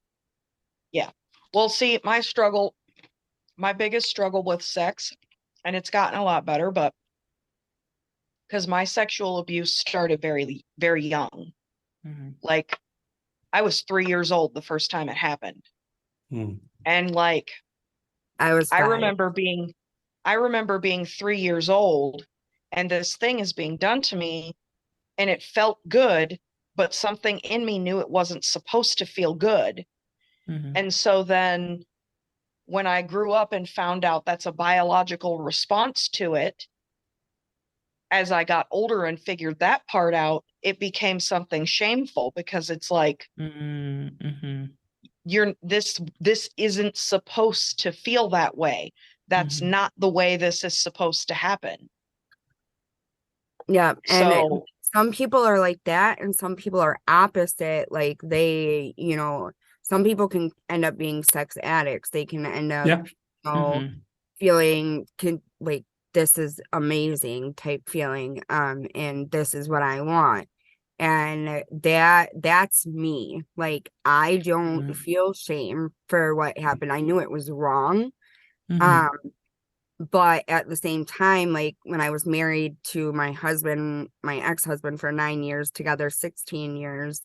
Yeah. Well, see, my biggest struggle with sex, and it's gotten a lot better, but because my sexual abuse started very, very young. Mhm. Like, I was 3 years old the first time it happened. Mm. And like, I was I 5. remember being 3 years old, and this thing is being done to me, and it felt good, but something in me knew it wasn't supposed to feel good. Mhm. And so then when I grew up and found out that's a biological response to it, as I got older and figured that part out, it became something shameful, because it's like, Mhm. this isn't supposed to feel that way. That's Mhm. not the way this is supposed to happen. Yeah, and So some people are like that, and some people are opposite. Like they, some people can end up being sex addicts. They can end up, Yeah. Mhm. feeling like this is amazing type feeling, and this is what I want. And that's me. Like I don't Mhm. feel shame for what happened. I knew it was wrong. Mhm. Um, but at the same time, like when I was married to my ex-husband for 9 years, together 16 years,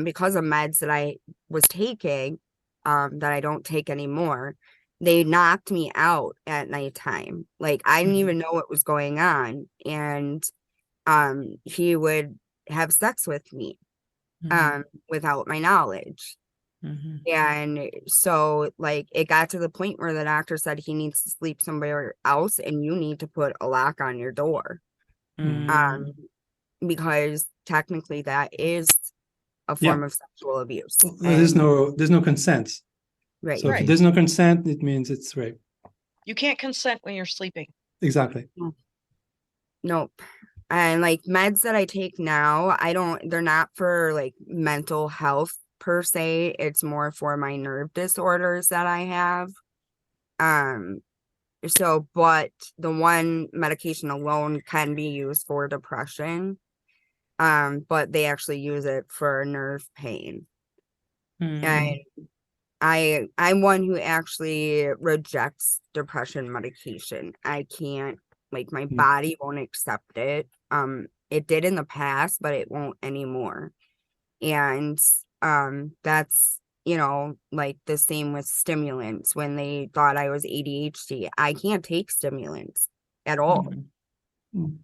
because of meds that I was taking, that I don't take anymore, they knocked me out at nighttime. Like I didn't Mhm. even know what was going on. And he would have sex with me Mhm. without my knowledge. Mhm. And so, like, it got to the point where the doctor said he needs to sleep somewhere else and you need to put a lock on your door. Um, Mhm. because technically that is a Yeah. form of sexual abuse. Well, there's And no consent. right. So if Right. there's no consent, it means it's rape. you can't consent when you're sleeping. Exactly. Nope. And like meds that I take now, they're not for like mental health per se. It's more for my nerve disorders that I have. So, but the one medication alone can be used for depression. But they actually use it for nerve pain. And Mhm. I'm one who actually rejects depression medication. I can't, like my Mm. body won't accept it. It did in the past, but it won't anymore. And that's like the same with stimulants. When they thought I was ADHD, I can't take stimulants at all. Mhm.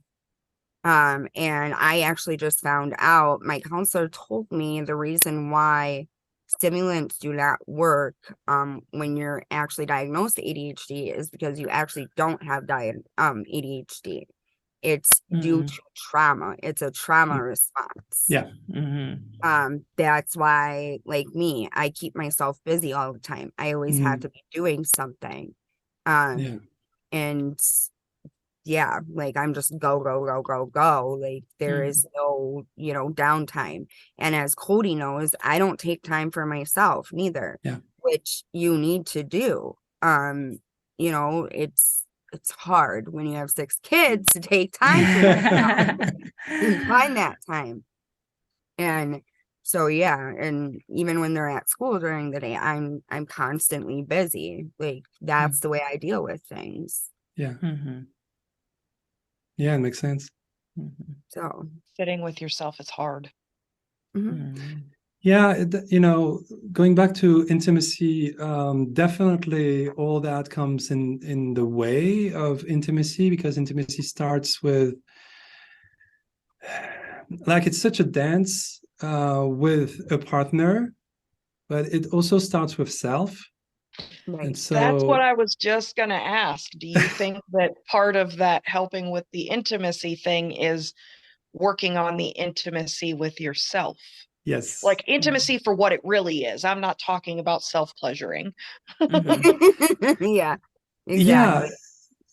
Mm. And I actually just found out, my counselor told me the reason why stimulants do not work when you're actually diagnosed ADHD is because you actually don't have ADHD. It's due Mhm. to trauma. It's a trauma Mm. response. Yeah. Mhm. That's why, like me, I keep myself busy all the time. I always have Mm. to be doing something. Yeah. And yeah, like I'm just go, go, go, go, go. Like there Mhm. is no, downtime. And as Cody knows, I don't take time for myself neither, Yeah. which you need to do. It's hard when you have 6 kids to take time for yourself and find that time. And so yeah, and even when they're at school during the day, I'm constantly busy. Like that's the way I deal with things. Yeah. Mhm. Yeah. It makes sense. Mhm. So Sitting with yourself is hard. mhm. Mhm. Yeah, going back to intimacy, definitely all that comes in the way of intimacy, because intimacy starts with, like, it's such a dance with a partner, but it also starts with self. Right. And That's what so, I was just going to ask. Do you think that part of that helping with the intimacy thing is working on the intimacy with yourself? yes. Like intimacy for what it really is. I'm not talking about self-pleasuring. Mhm. Yeah, Yeah. exactly.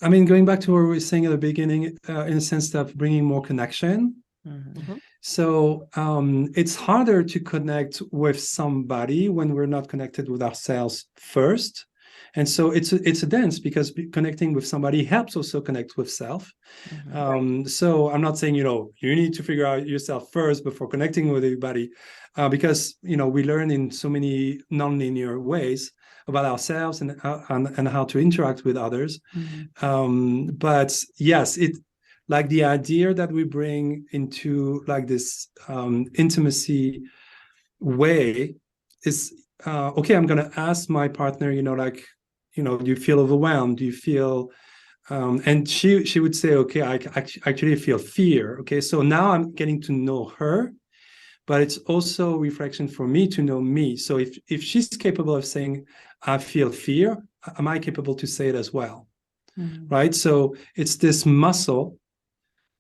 I mean, going back to what we were saying at the beginning, in a sense of bringing more connection. Mhm. Mhm. So it's harder to connect with somebody when we're not connected with ourselves first. And so it's a dance, because connecting with somebody helps also connect with self. So I'm not saying, you need to figure out yourself first before connecting with everybody, because, we learn in so many nonlinear ways about ourselves and how to interact with others. But yes, like the idea that we bring into like this intimacy way is, okay, I'm going to ask my partner, do you feel overwhelmed? Do you feel, and she would say, okay, I actually feel fear. Okay, so now I'm getting to know her, but it's also reflection for me to know me. So if she's capable of saying, I feel fear, am I capable to say it as well? Right? So it's this muscle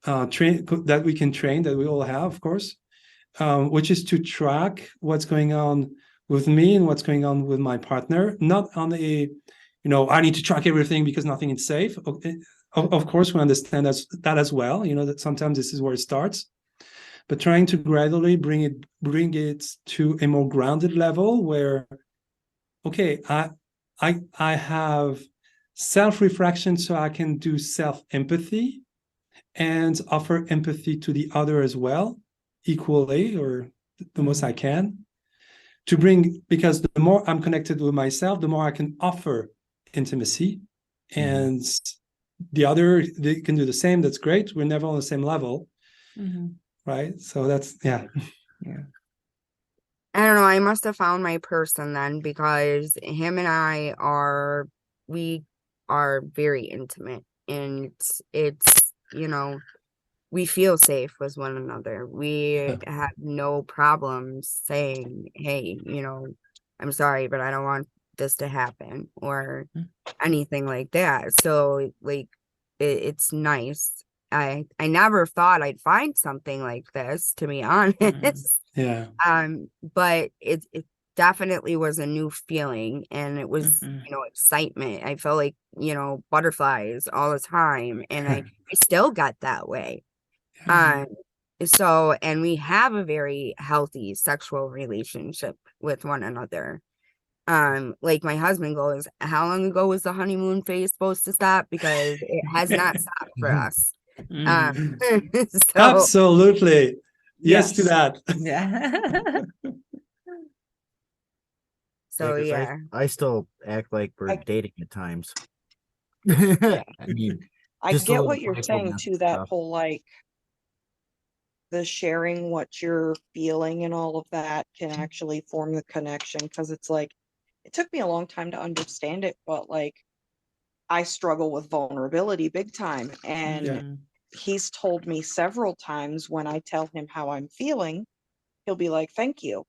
that we can train, that we all have, of course, which is to track what's going on with me and what's going on with my partner, not on a, I need to track everything because nothing is safe. Of course, we understand that as well, that sometimes this is where it starts, but trying to gradually bring it to a more grounded level where, okay, I have self-reflection, so I can do self-empathy and offer empathy to the other as well, equally, or the most I can, to bring, because the more I'm connected with myself, the more I can offer intimacy, and the other, they can do the same. That's great. We're never on the same level, right? So that's, yeah. I don't know. I must have found my person then, because him and we are very intimate, and it's we feel safe with one another. We have no problems saying, hey, I'm sorry, but I don't want this to happen, or anything like that. So like, it's nice. I never thought I'd find something like this, to be honest. Yeah. But it definitely was a new feeling, and it was, excitement. I felt like, butterflies all the time, and I still got that way. So, and we have a very healthy sexual relationship with one another. Like my husband goes, how long ago was the honeymoon phase supposed to stop? Because it has not stopped for us. So Absolutely. Yes to that. Yeah. so 'cause yeah. I still act like we're I- dating at times. Yeah. I mean, I just a get little what you're saying playfulness too, and that stuff. whole like the sharing what you're feeling and all of that can actually form the connection, because it's like it took me a long time to understand it, but like I struggle with vulnerability big time, and he's told me several times when I tell him how I'm feeling, he'll be like, thank you.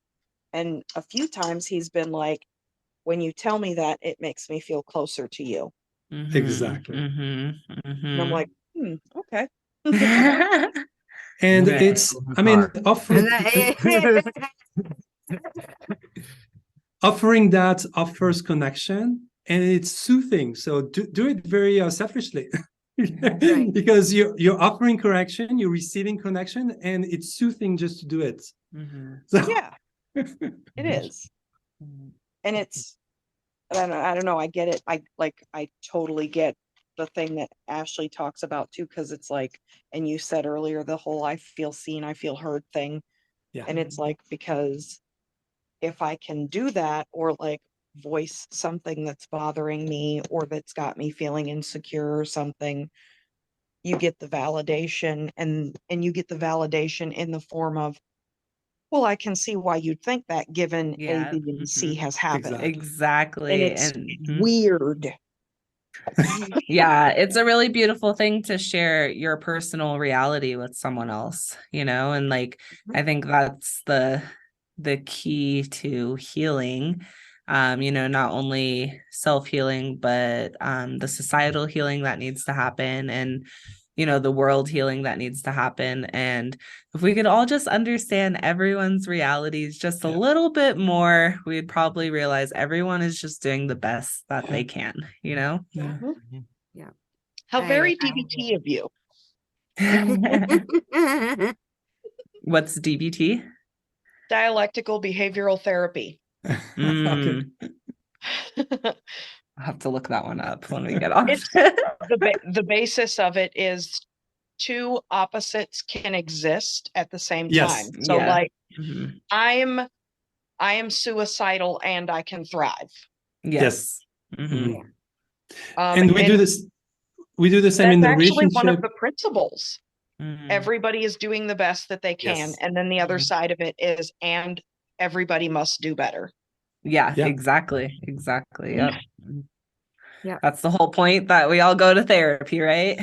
And a few times he's been like, when you tell me that, it makes me feel closer to you. Exactly. And I'm like, okay. And Right. it's, I mean, offering that offers connection, and it's soothing. So do it very selfishly. Right. Because you're offering correction, you're receiving connection, and it's soothing just to do it. So, Yeah, it is. And it's, I don't know. I get it. I totally get the thing that Ashley talks about too, because it's like, and you said earlier, the whole I feel seen, I feel heard thing. yeah. And it's like, because if I can do that, or like voice something that's bothering me, or that's got me feeling insecure or something, you get the validation, and you get the validation in the form of, well, I can see why you'd think that, given A, B, and C has happened. Exactly. And it's weird. Yeah, it's a really beautiful thing to share your personal reality with someone else, and like I think that's the key to healing. Not only self-healing, but the societal healing that needs to happen, and the world healing that needs to happen. And if we could all just understand everyone's realities just a little bit more, we'd probably realize everyone is just doing the best that they can, Yeah. Yeah. How very I- DBT of you. What's DBT? Dialectical behavioral therapy. Okay. I'll have to look that one up when we get off. It's the basis of it is two opposites can exist at the same Yes. time. So Yeah. like Mhm. I am suicidal and I can thrive. Yes. Mhm. Mhm. Um, And we do this. We do the same in that's the actually one of relationship. the principles. Mhm. Everybody is doing the best that they can. Yes. And then the other Mhm. side of it is, and everybody must do better. Yeah, Yeah. exactly. Yep. Yeah. That's the whole point that we all go to therapy, right?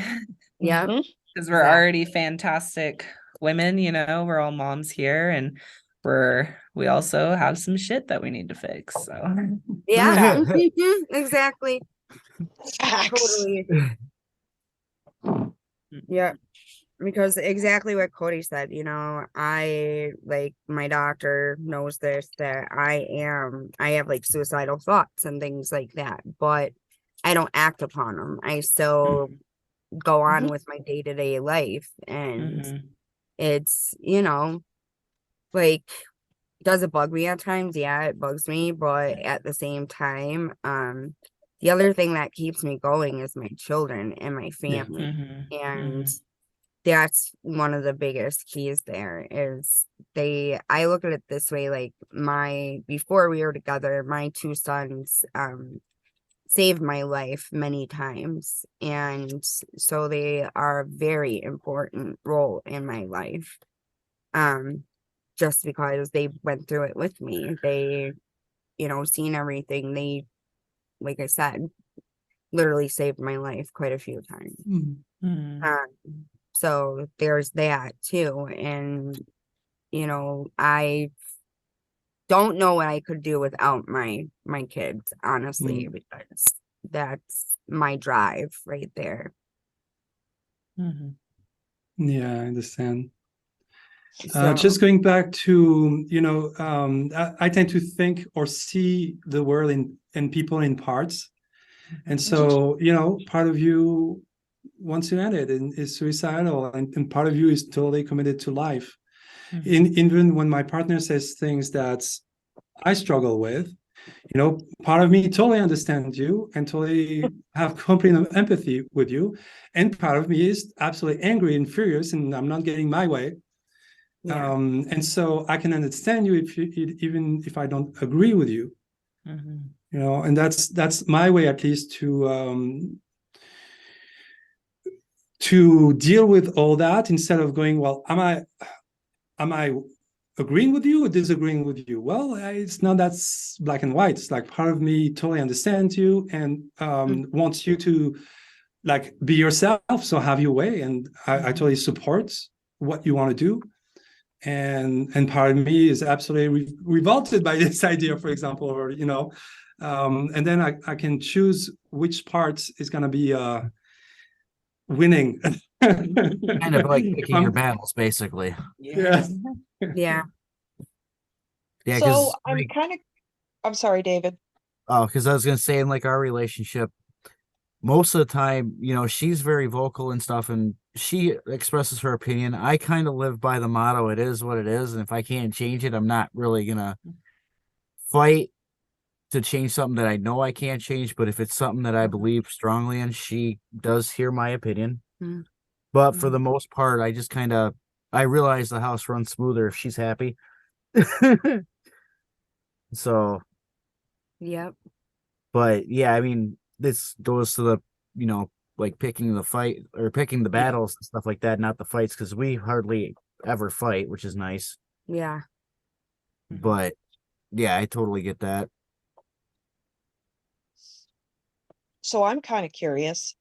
Yeah. Mhm. Because we're Exactly. already fantastic women, we're all moms here, and we also have some shit that we need to fix. So Yeah. Mhm, exactly. Facts. Totally. Yeah. Because exactly what Cody said, I like my doctor knows this, that I have like suicidal thoughts and things like that, but I don't act upon them. I still go on Mhm. with my day-to-day life, and Mhm. it's, like, does it bug me at times? Yeah, it bugs me, but at the same time, the other thing that keeps me going is my children and my Yeah. family. Mhm. And Mhm. that's one of the biggest keys there is I look at it this way, like before we were together, my two sons saved my life many times, and so they are a very important role in my life, just because they went through it with me. They seen everything. They, like I said, literally saved my life quite a few times. Mhm. Mhm. So there's that too. And, I don't know what I could do without my kids, honestly, because that's my drive right there. Mhm. Yeah, I understand. So Just going back to, I tend to think or see the world in people in parts. And so, part of you wants to end it and is suicidal, and part of you is totally committed to life. Mhm. Even when my partner says things that I struggle with, part of me totally understands you and totally have complete empathy with you. And part of me is absolutely angry and furious, and I'm not getting my way. yeah. And so I can understand you even if I don't agree with you, Mhm. and that's my way, at least, to deal with all that, instead of going, well, am I agreeing with you or disagreeing with you? Well, it's not that black and white. It's like part of me totally understands you and wants you to like be yourself, so have your way, and I totally support what you want to do. And part of me is absolutely revolted by this idea, for example, or and then I can choose which part is going to be winning. Kind of like If picking your battles, basically. yeah. Yeah. Yeah, So because I'm sorry, David. because I was gonna say in like our relationship, most of the time, she's very vocal and stuff, and she expresses her opinion. I kind of live by the motto, it is what it is, and if I can't change it, I'm not really gonna fight to change something that I know I can't change. But if it's something that I believe strongly in, she does hear my opinion. Mm. But for the most part, I realize the house runs smoother if she's happy. So, Yep. but yeah, I mean, this goes to the, like picking the fight or picking the battles and stuff like that, not the fights, because we hardly ever fight, which is nice. Yeah. But yeah, I totally get that. So I'm kind of curious,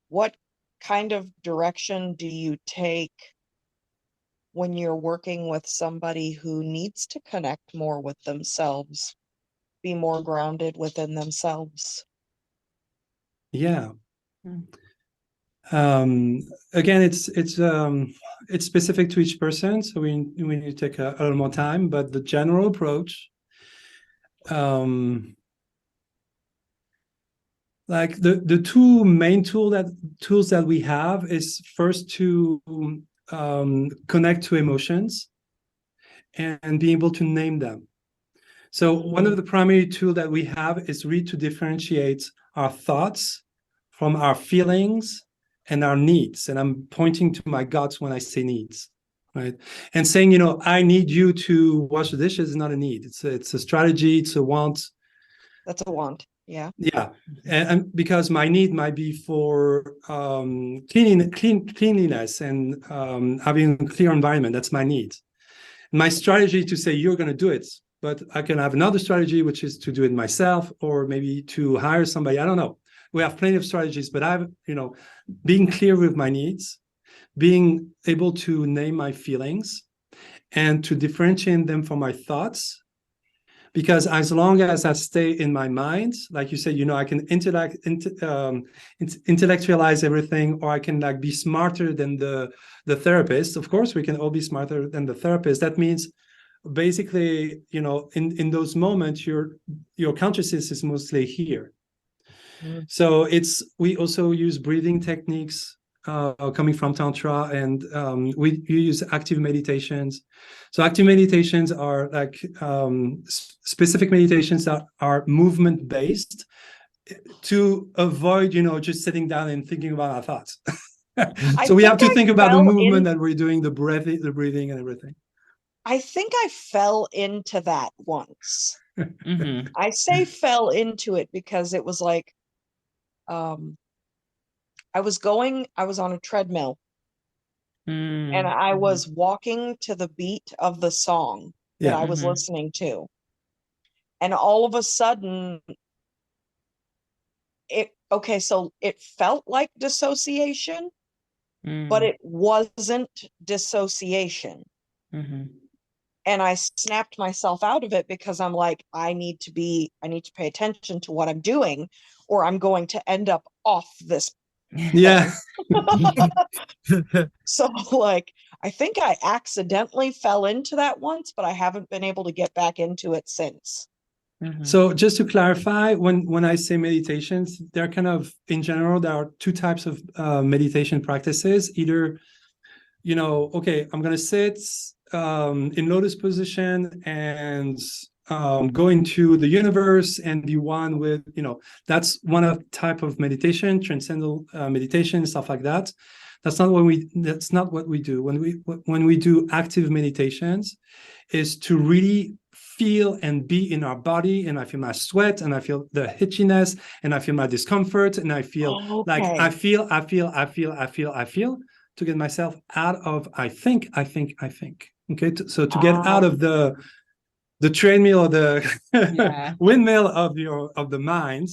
what kind of direction do you take when you're working with somebody who needs to connect more with themselves, be more grounded within themselves? Yeah. Mm. Again, it's specific to each person, so we need to take a little more time. But the general approach, like the two main tools that we have is first to connect to emotions and be able to name them. So one of the primary tools that we have is really to differentiate our thoughts from our feelings and our needs. And I'm pointing to my guts when I say needs, right? And saying, I need you to wash the dishes is not a need. It's a strategy. It's a want. That's a want. Yeah. Yeah. And because my need might be for cleanliness and having a clear environment. That's my need. My strategy to say you're going to do it, but I can have another strategy, which is to do it myself or maybe to hire somebody. I don't know. We have plenty of strategies, but I've, being clear with my needs, being able to name my feelings and to differentiate them from my thoughts. Because as long as I stay in my mind, like you said, I can intellectualize everything, or I can be smarter than the therapist. Of course, we can all be smarter than the therapist. That means basically, in those moments, your consciousness is mostly here. So we also use breathing techniques coming from Tantra, and we use active meditations. So active meditations are like specific meditations that are movement based to avoid, just sitting down and thinking about our thoughts. So we have to think about the movement that we're doing, the breathing and everything. I think I fell into that once. Mm-hmm. I say fell into it because it was like, I was on a treadmill and I was walking to the beat of the song that I was listening to. And all of a sudden so it felt like dissociation, but it wasn't dissociation. And I snapped myself out of it because I'm like, I need to pay attention to what I'm doing, or I'm going to end up off this. Yeah. So I think I accidentally fell into that once, but I haven't been able to get back into it since. So just to clarify, when I say meditations, they're kind of, in general, there are two types of meditation practices. Either, okay, I'm going to sit in lotus position and go into the universe and be one with, that's one of type of meditation, transcendental meditation, stuff like that. That's not what we do. When we do active meditations, is to really feel and be in our body, and I feel my sweat, and I feel the hitchiness, and I feel my discomfort, and I feel like I feel to get myself out of I think. Okay, so to get out of the treadmill or the windmill of the mind,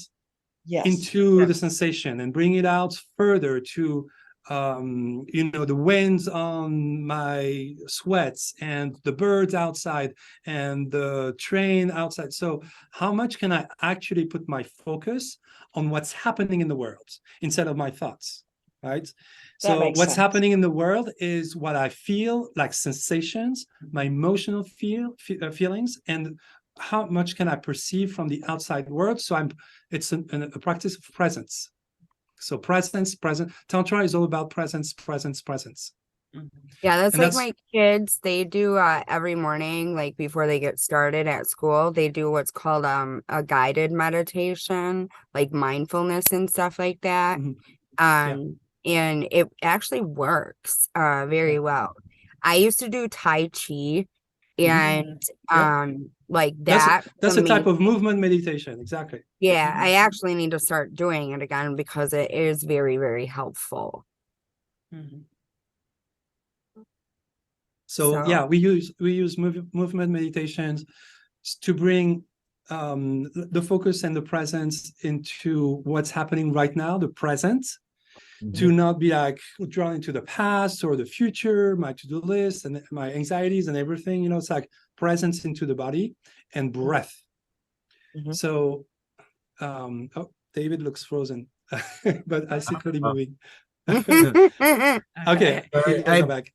into the sensation, and bring it out further to the winds on my sweats and the birds outside and the train outside. So how much can I actually put my focus on what's happening in the world instead of my thoughts, right? So what's happening in the world is what I feel, like sensations, my emotional feelings, and how much can I perceive from the outside world. So it's a practice of presence. So present. Tantra is all about presence. Yeah, that's my kids. They do every morning, like before they get started at school, they do what's called a guided meditation, like mindfulness and stuff like that. And it actually works very well. I used to do Tai Chi, and like that. That's a type of movement meditation. Exactly. Yeah, I actually need to start doing it again because it is very, very helpful. So yeah, we use movement meditations to bring the focus and the presence into what's happening right now, the present, to not be like drawn into the past or the future, my to-do list and my anxieties and everything. It's like presence into the body and breath. So David looks frozen, but I see Cody moving. Okay, come back.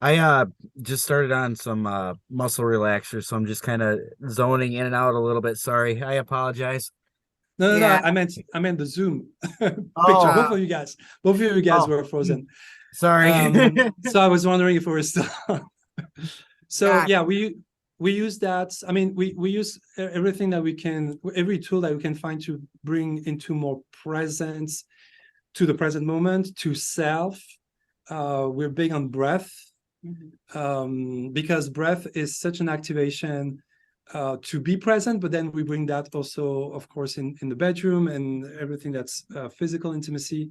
I just started on some muscle relaxers, so I'm just kind of zoning in and out a little bit. Sorry, I apologize. No, I meant the Zoom picture. Both of you guys were frozen. Sorry. So I was wondering if we were still on. So Gotcha. yeah, we use that. I mean, we use everything that we can, every tool that we can find to bring into more presence to the present moment, to self. We're big on breath, because breath is such an activation to be present, but then we bring that also, of course, in the bedroom and everything that's physical intimacy.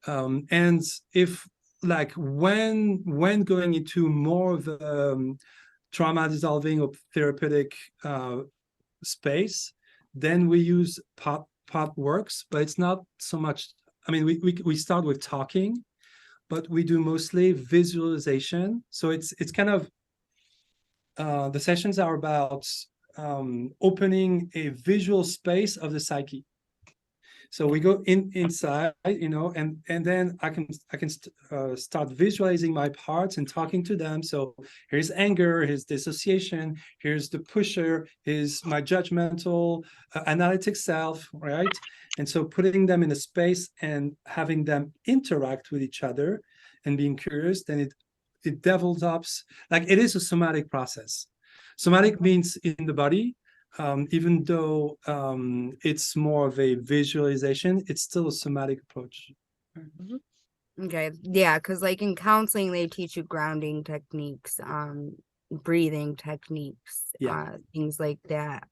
And if like when going into more of the trauma dissolving or therapeutic space, then we use pop works, but it's not so much. I mean, we start with talking, but we do mostly visualization. So it's kind of the sessions are about opening a visual space of the psyche. So we go inside, and then I can start visualizing my parts and talking to them. So here's anger, here's dissociation, here's the pusher, here's my judgmental, analytic self, right? And so putting them in a space and having them interact with each other and being curious, then it develops, like it is a somatic process. Somatic means in the body. Even though it's more of a visualization, it's still a somatic approach. Okay. Yeah, because like in counseling, they teach you grounding techniques, breathing techniques, things like that.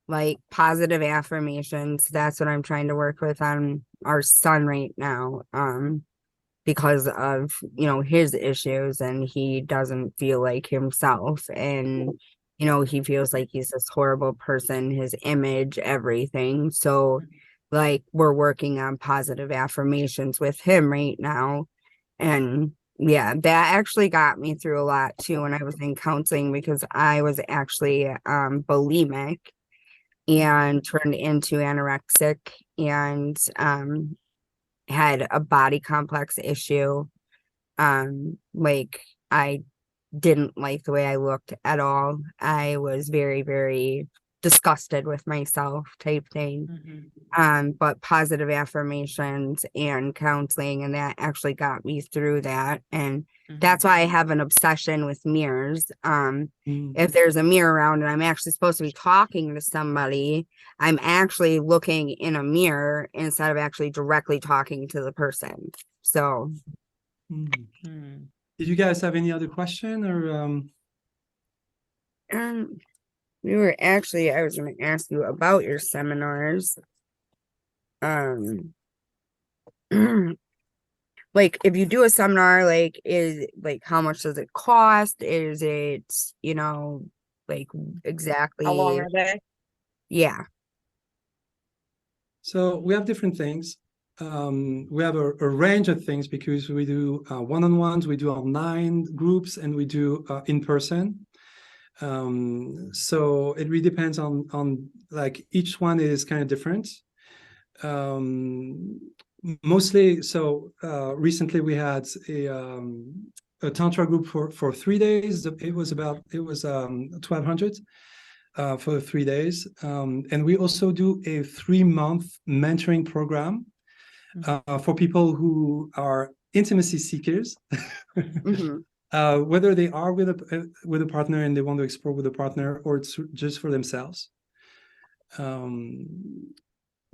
Like positive affirmations. That's what I'm trying to work with on our son right now. Because of, his issues, and he doesn't feel like himself, and he feels like he's this horrible person, his image, everything. So like we're working on positive affirmations with him right now. And yeah, that actually got me through a lot too when I was in counseling, because I was actually bulimic and turned into anorexic, and had a body complex issue. Like I didn't like the way I looked at all. I was very, very disgusted with myself type thing. But positive affirmations and counseling, and that actually got me through that. And that's why I have an obsession with mirrors. If there's a mirror around and I'm actually supposed to be talking to somebody, I'm actually looking in a mirror instead of actually directly talking to the person. So Did you guys have any other question, or we were actually, I was going to ask you about your seminars. Like if you do a seminar, like how much does it cost? Is it, like exactly How long are they? Yeah. So we have different things. We have a range of things, because we do one-on-ones, we do online groups, and we do in person. So it really depends on like each one is kind of different. Mostly, so recently we had a tantra group for 3 days. It was 1,200 for 3 days, and we also do a 3-month mentoring program for people who are intimacy seekers. Whether they are with a partner and they want to explore with a partner, or it's just for themselves.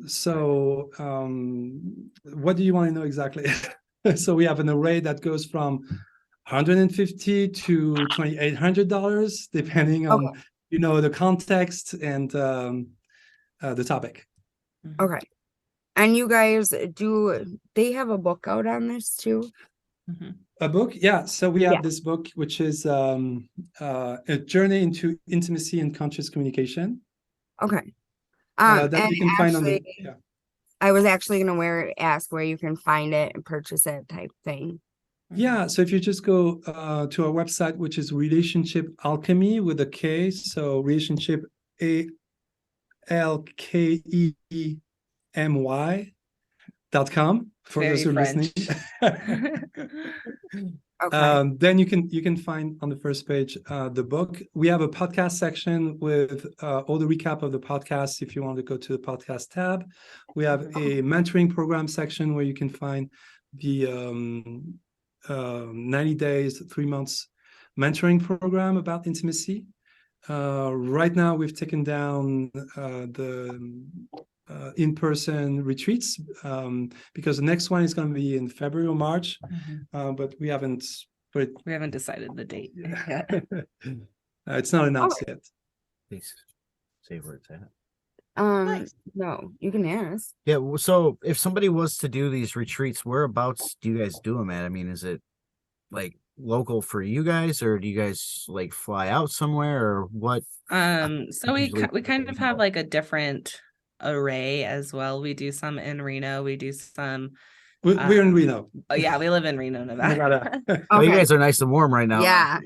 So what do you want to know exactly? So we have an array that goes from $150 to $2,800, depending on the context and the topic. Okay. And you guys they have a book out on this too? A book? Yeah. So we have this book, which is a journey into intimacy and conscious communication. Okay. That you can find on the I was actually gonna ask where you can find it and purchase it type thing. Yeah, so if you just go to our website, which is Relationship Alchemy with a K, so relationship ALKEMY.com for Very those who are listening. Then you can find on the first page the book. We have a podcast section with all the recap of the podcast if you want to go to the podcast tab. We have a mentoring program section where you can find the 90 days, 3 months mentoring program about intimacy. Right now, we've taken down the in-person retreats because the next one is going to be in February or March, but we haven't decided the date yet. It's not announced yet. Please say where it's at. No, you can ask. Yeah. So if somebody was to do these retreats, whereabouts do you guys do them at? I mean, is it like local for you guys, or do you guys like fly out somewhere, or what? So we Usually kind of have like a different array as well. We do some in Reno. We do some. We're in Reno. Oh yeah, we live in Reno, Nevada. Oh, you Okay. guys are nice and warm right now. Yeah.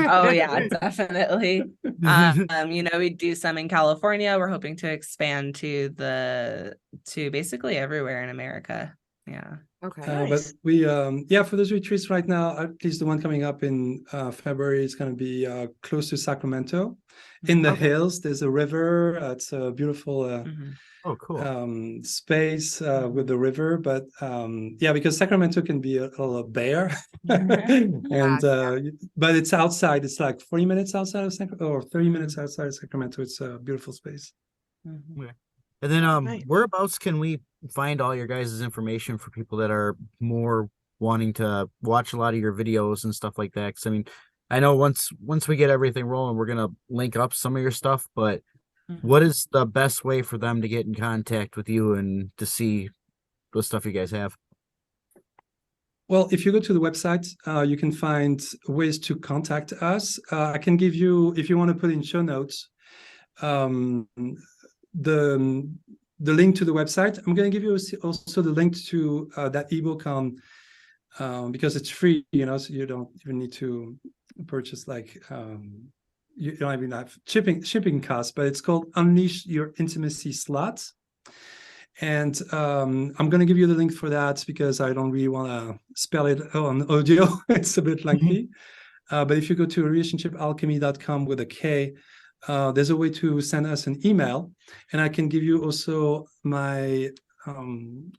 Oh yeah, definitely. We do some in California. We're hoping to expand to basically everywhere in America. Yeah. Okay. But Nice. we for those retreats right now, at least the one coming up in February is going to be close to Sacramento in the Okay. hills. There's a river. It's a beautiful Oh, cool. space with the river, but because Sacramento can be a little bare and but it's outside. It's like 40 minutes outside of Sacramento or 30 minutes outside of Sacramento. It's a beautiful space. And then Nice. whereabouts can we find all your guys' information for people that are more wanting to watch a lot of your videos and stuff like that? Because I mean, I know once we get everything rolling, we're gonna link up some of your stuff, but what is the best way for them to get in contact with you and to see what stuff you guys have? Well, if you go to the website, you can find ways to contact us. I can give you, if you want to put in show notes, the link to the website. I'm going to give you also the link to that ebook on because it's free, so you don't even need to purchase you don't even have shipping costs, but it's called Unleash Your Intimacy Slut. And I'm going to give you the link for that because I don't really want to spell it on audio. It's a bit lengthy. But if you go to relationshipalchemy.com with a K, there's a way to send us an email. And I can give you also my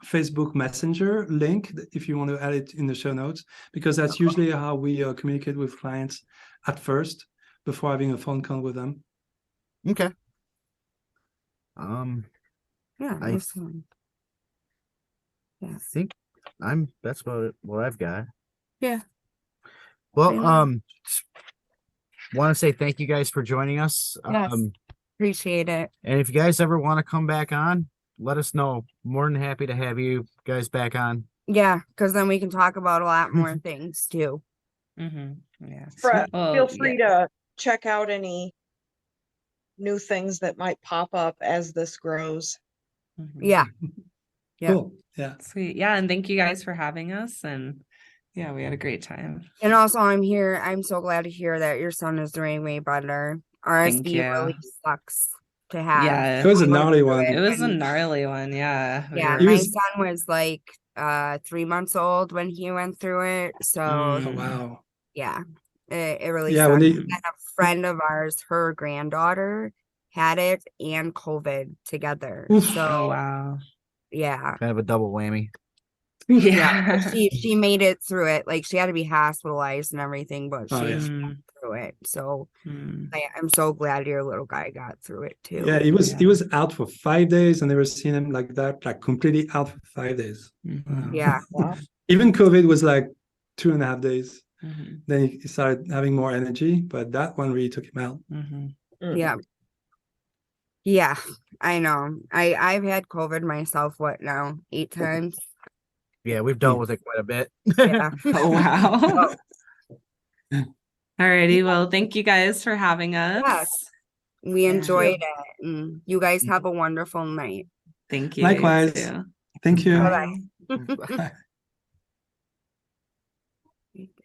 Facebook Messenger link if you want to add it in the show notes, because that's usually how we communicate with clients at first before having a phone call with them. Okay. Yeah. I Awesome. Yeah. think that's about it, what I've got. Yeah. Well, Yeah. want to say thank you guys for joining us. Yes. Appreciate it. And if you guys ever want to come back on, let us know. More than happy to have you guys back on. Yeah, because then we can talk about a lot more things too. Yeah. Brett, Well, feel free to check out any new things that might pop up as this grows. Yeah. Yeah. Cool. Yeah. Sweet. Yeah. And thank you guys for having us. And yeah, we had a great time. And also I'm so glad to hear that your son is doing way better. Thank RSV you. really sucks to have. Yeah. It was a I went gnarly through one. It was a and- gnarly one. Yeah. Yeah, He my was- son was like 3 months old when he went through it. So Oh, wow. yeah, it really Yeah, sucked. when And a friend of ours, her granddaughter had it and COVID together. Oof. So Oh, wow. yeah. Kind of a double whammy. Yeah. She made it through it. Like she had to be hospitalized and everything, but she Oh, yeah. Mm, through it. So mm. I'm so glad your little guy got through it too. Yeah, he was out for 5 days. I never seen him like that, like completely out for 5 days. Mhm. Yeah. Wow. Even COVID was like 2.5 days. Mhm. Then he started having more energy, but that one really took him out. Mhm. Yeah. Yeah, I know. I've had COVID myself, what now? 8 times? Yeah, we've dealt with it quite a bit. Yeah. Oh, wow. Alrighty. Well, thank you guys for having us. Yes. We Yeah. enjoyed it. And you guys have a wonderful night. Thank you. Likewise. Too. Thank you. Bye. Bye-bye. Bye.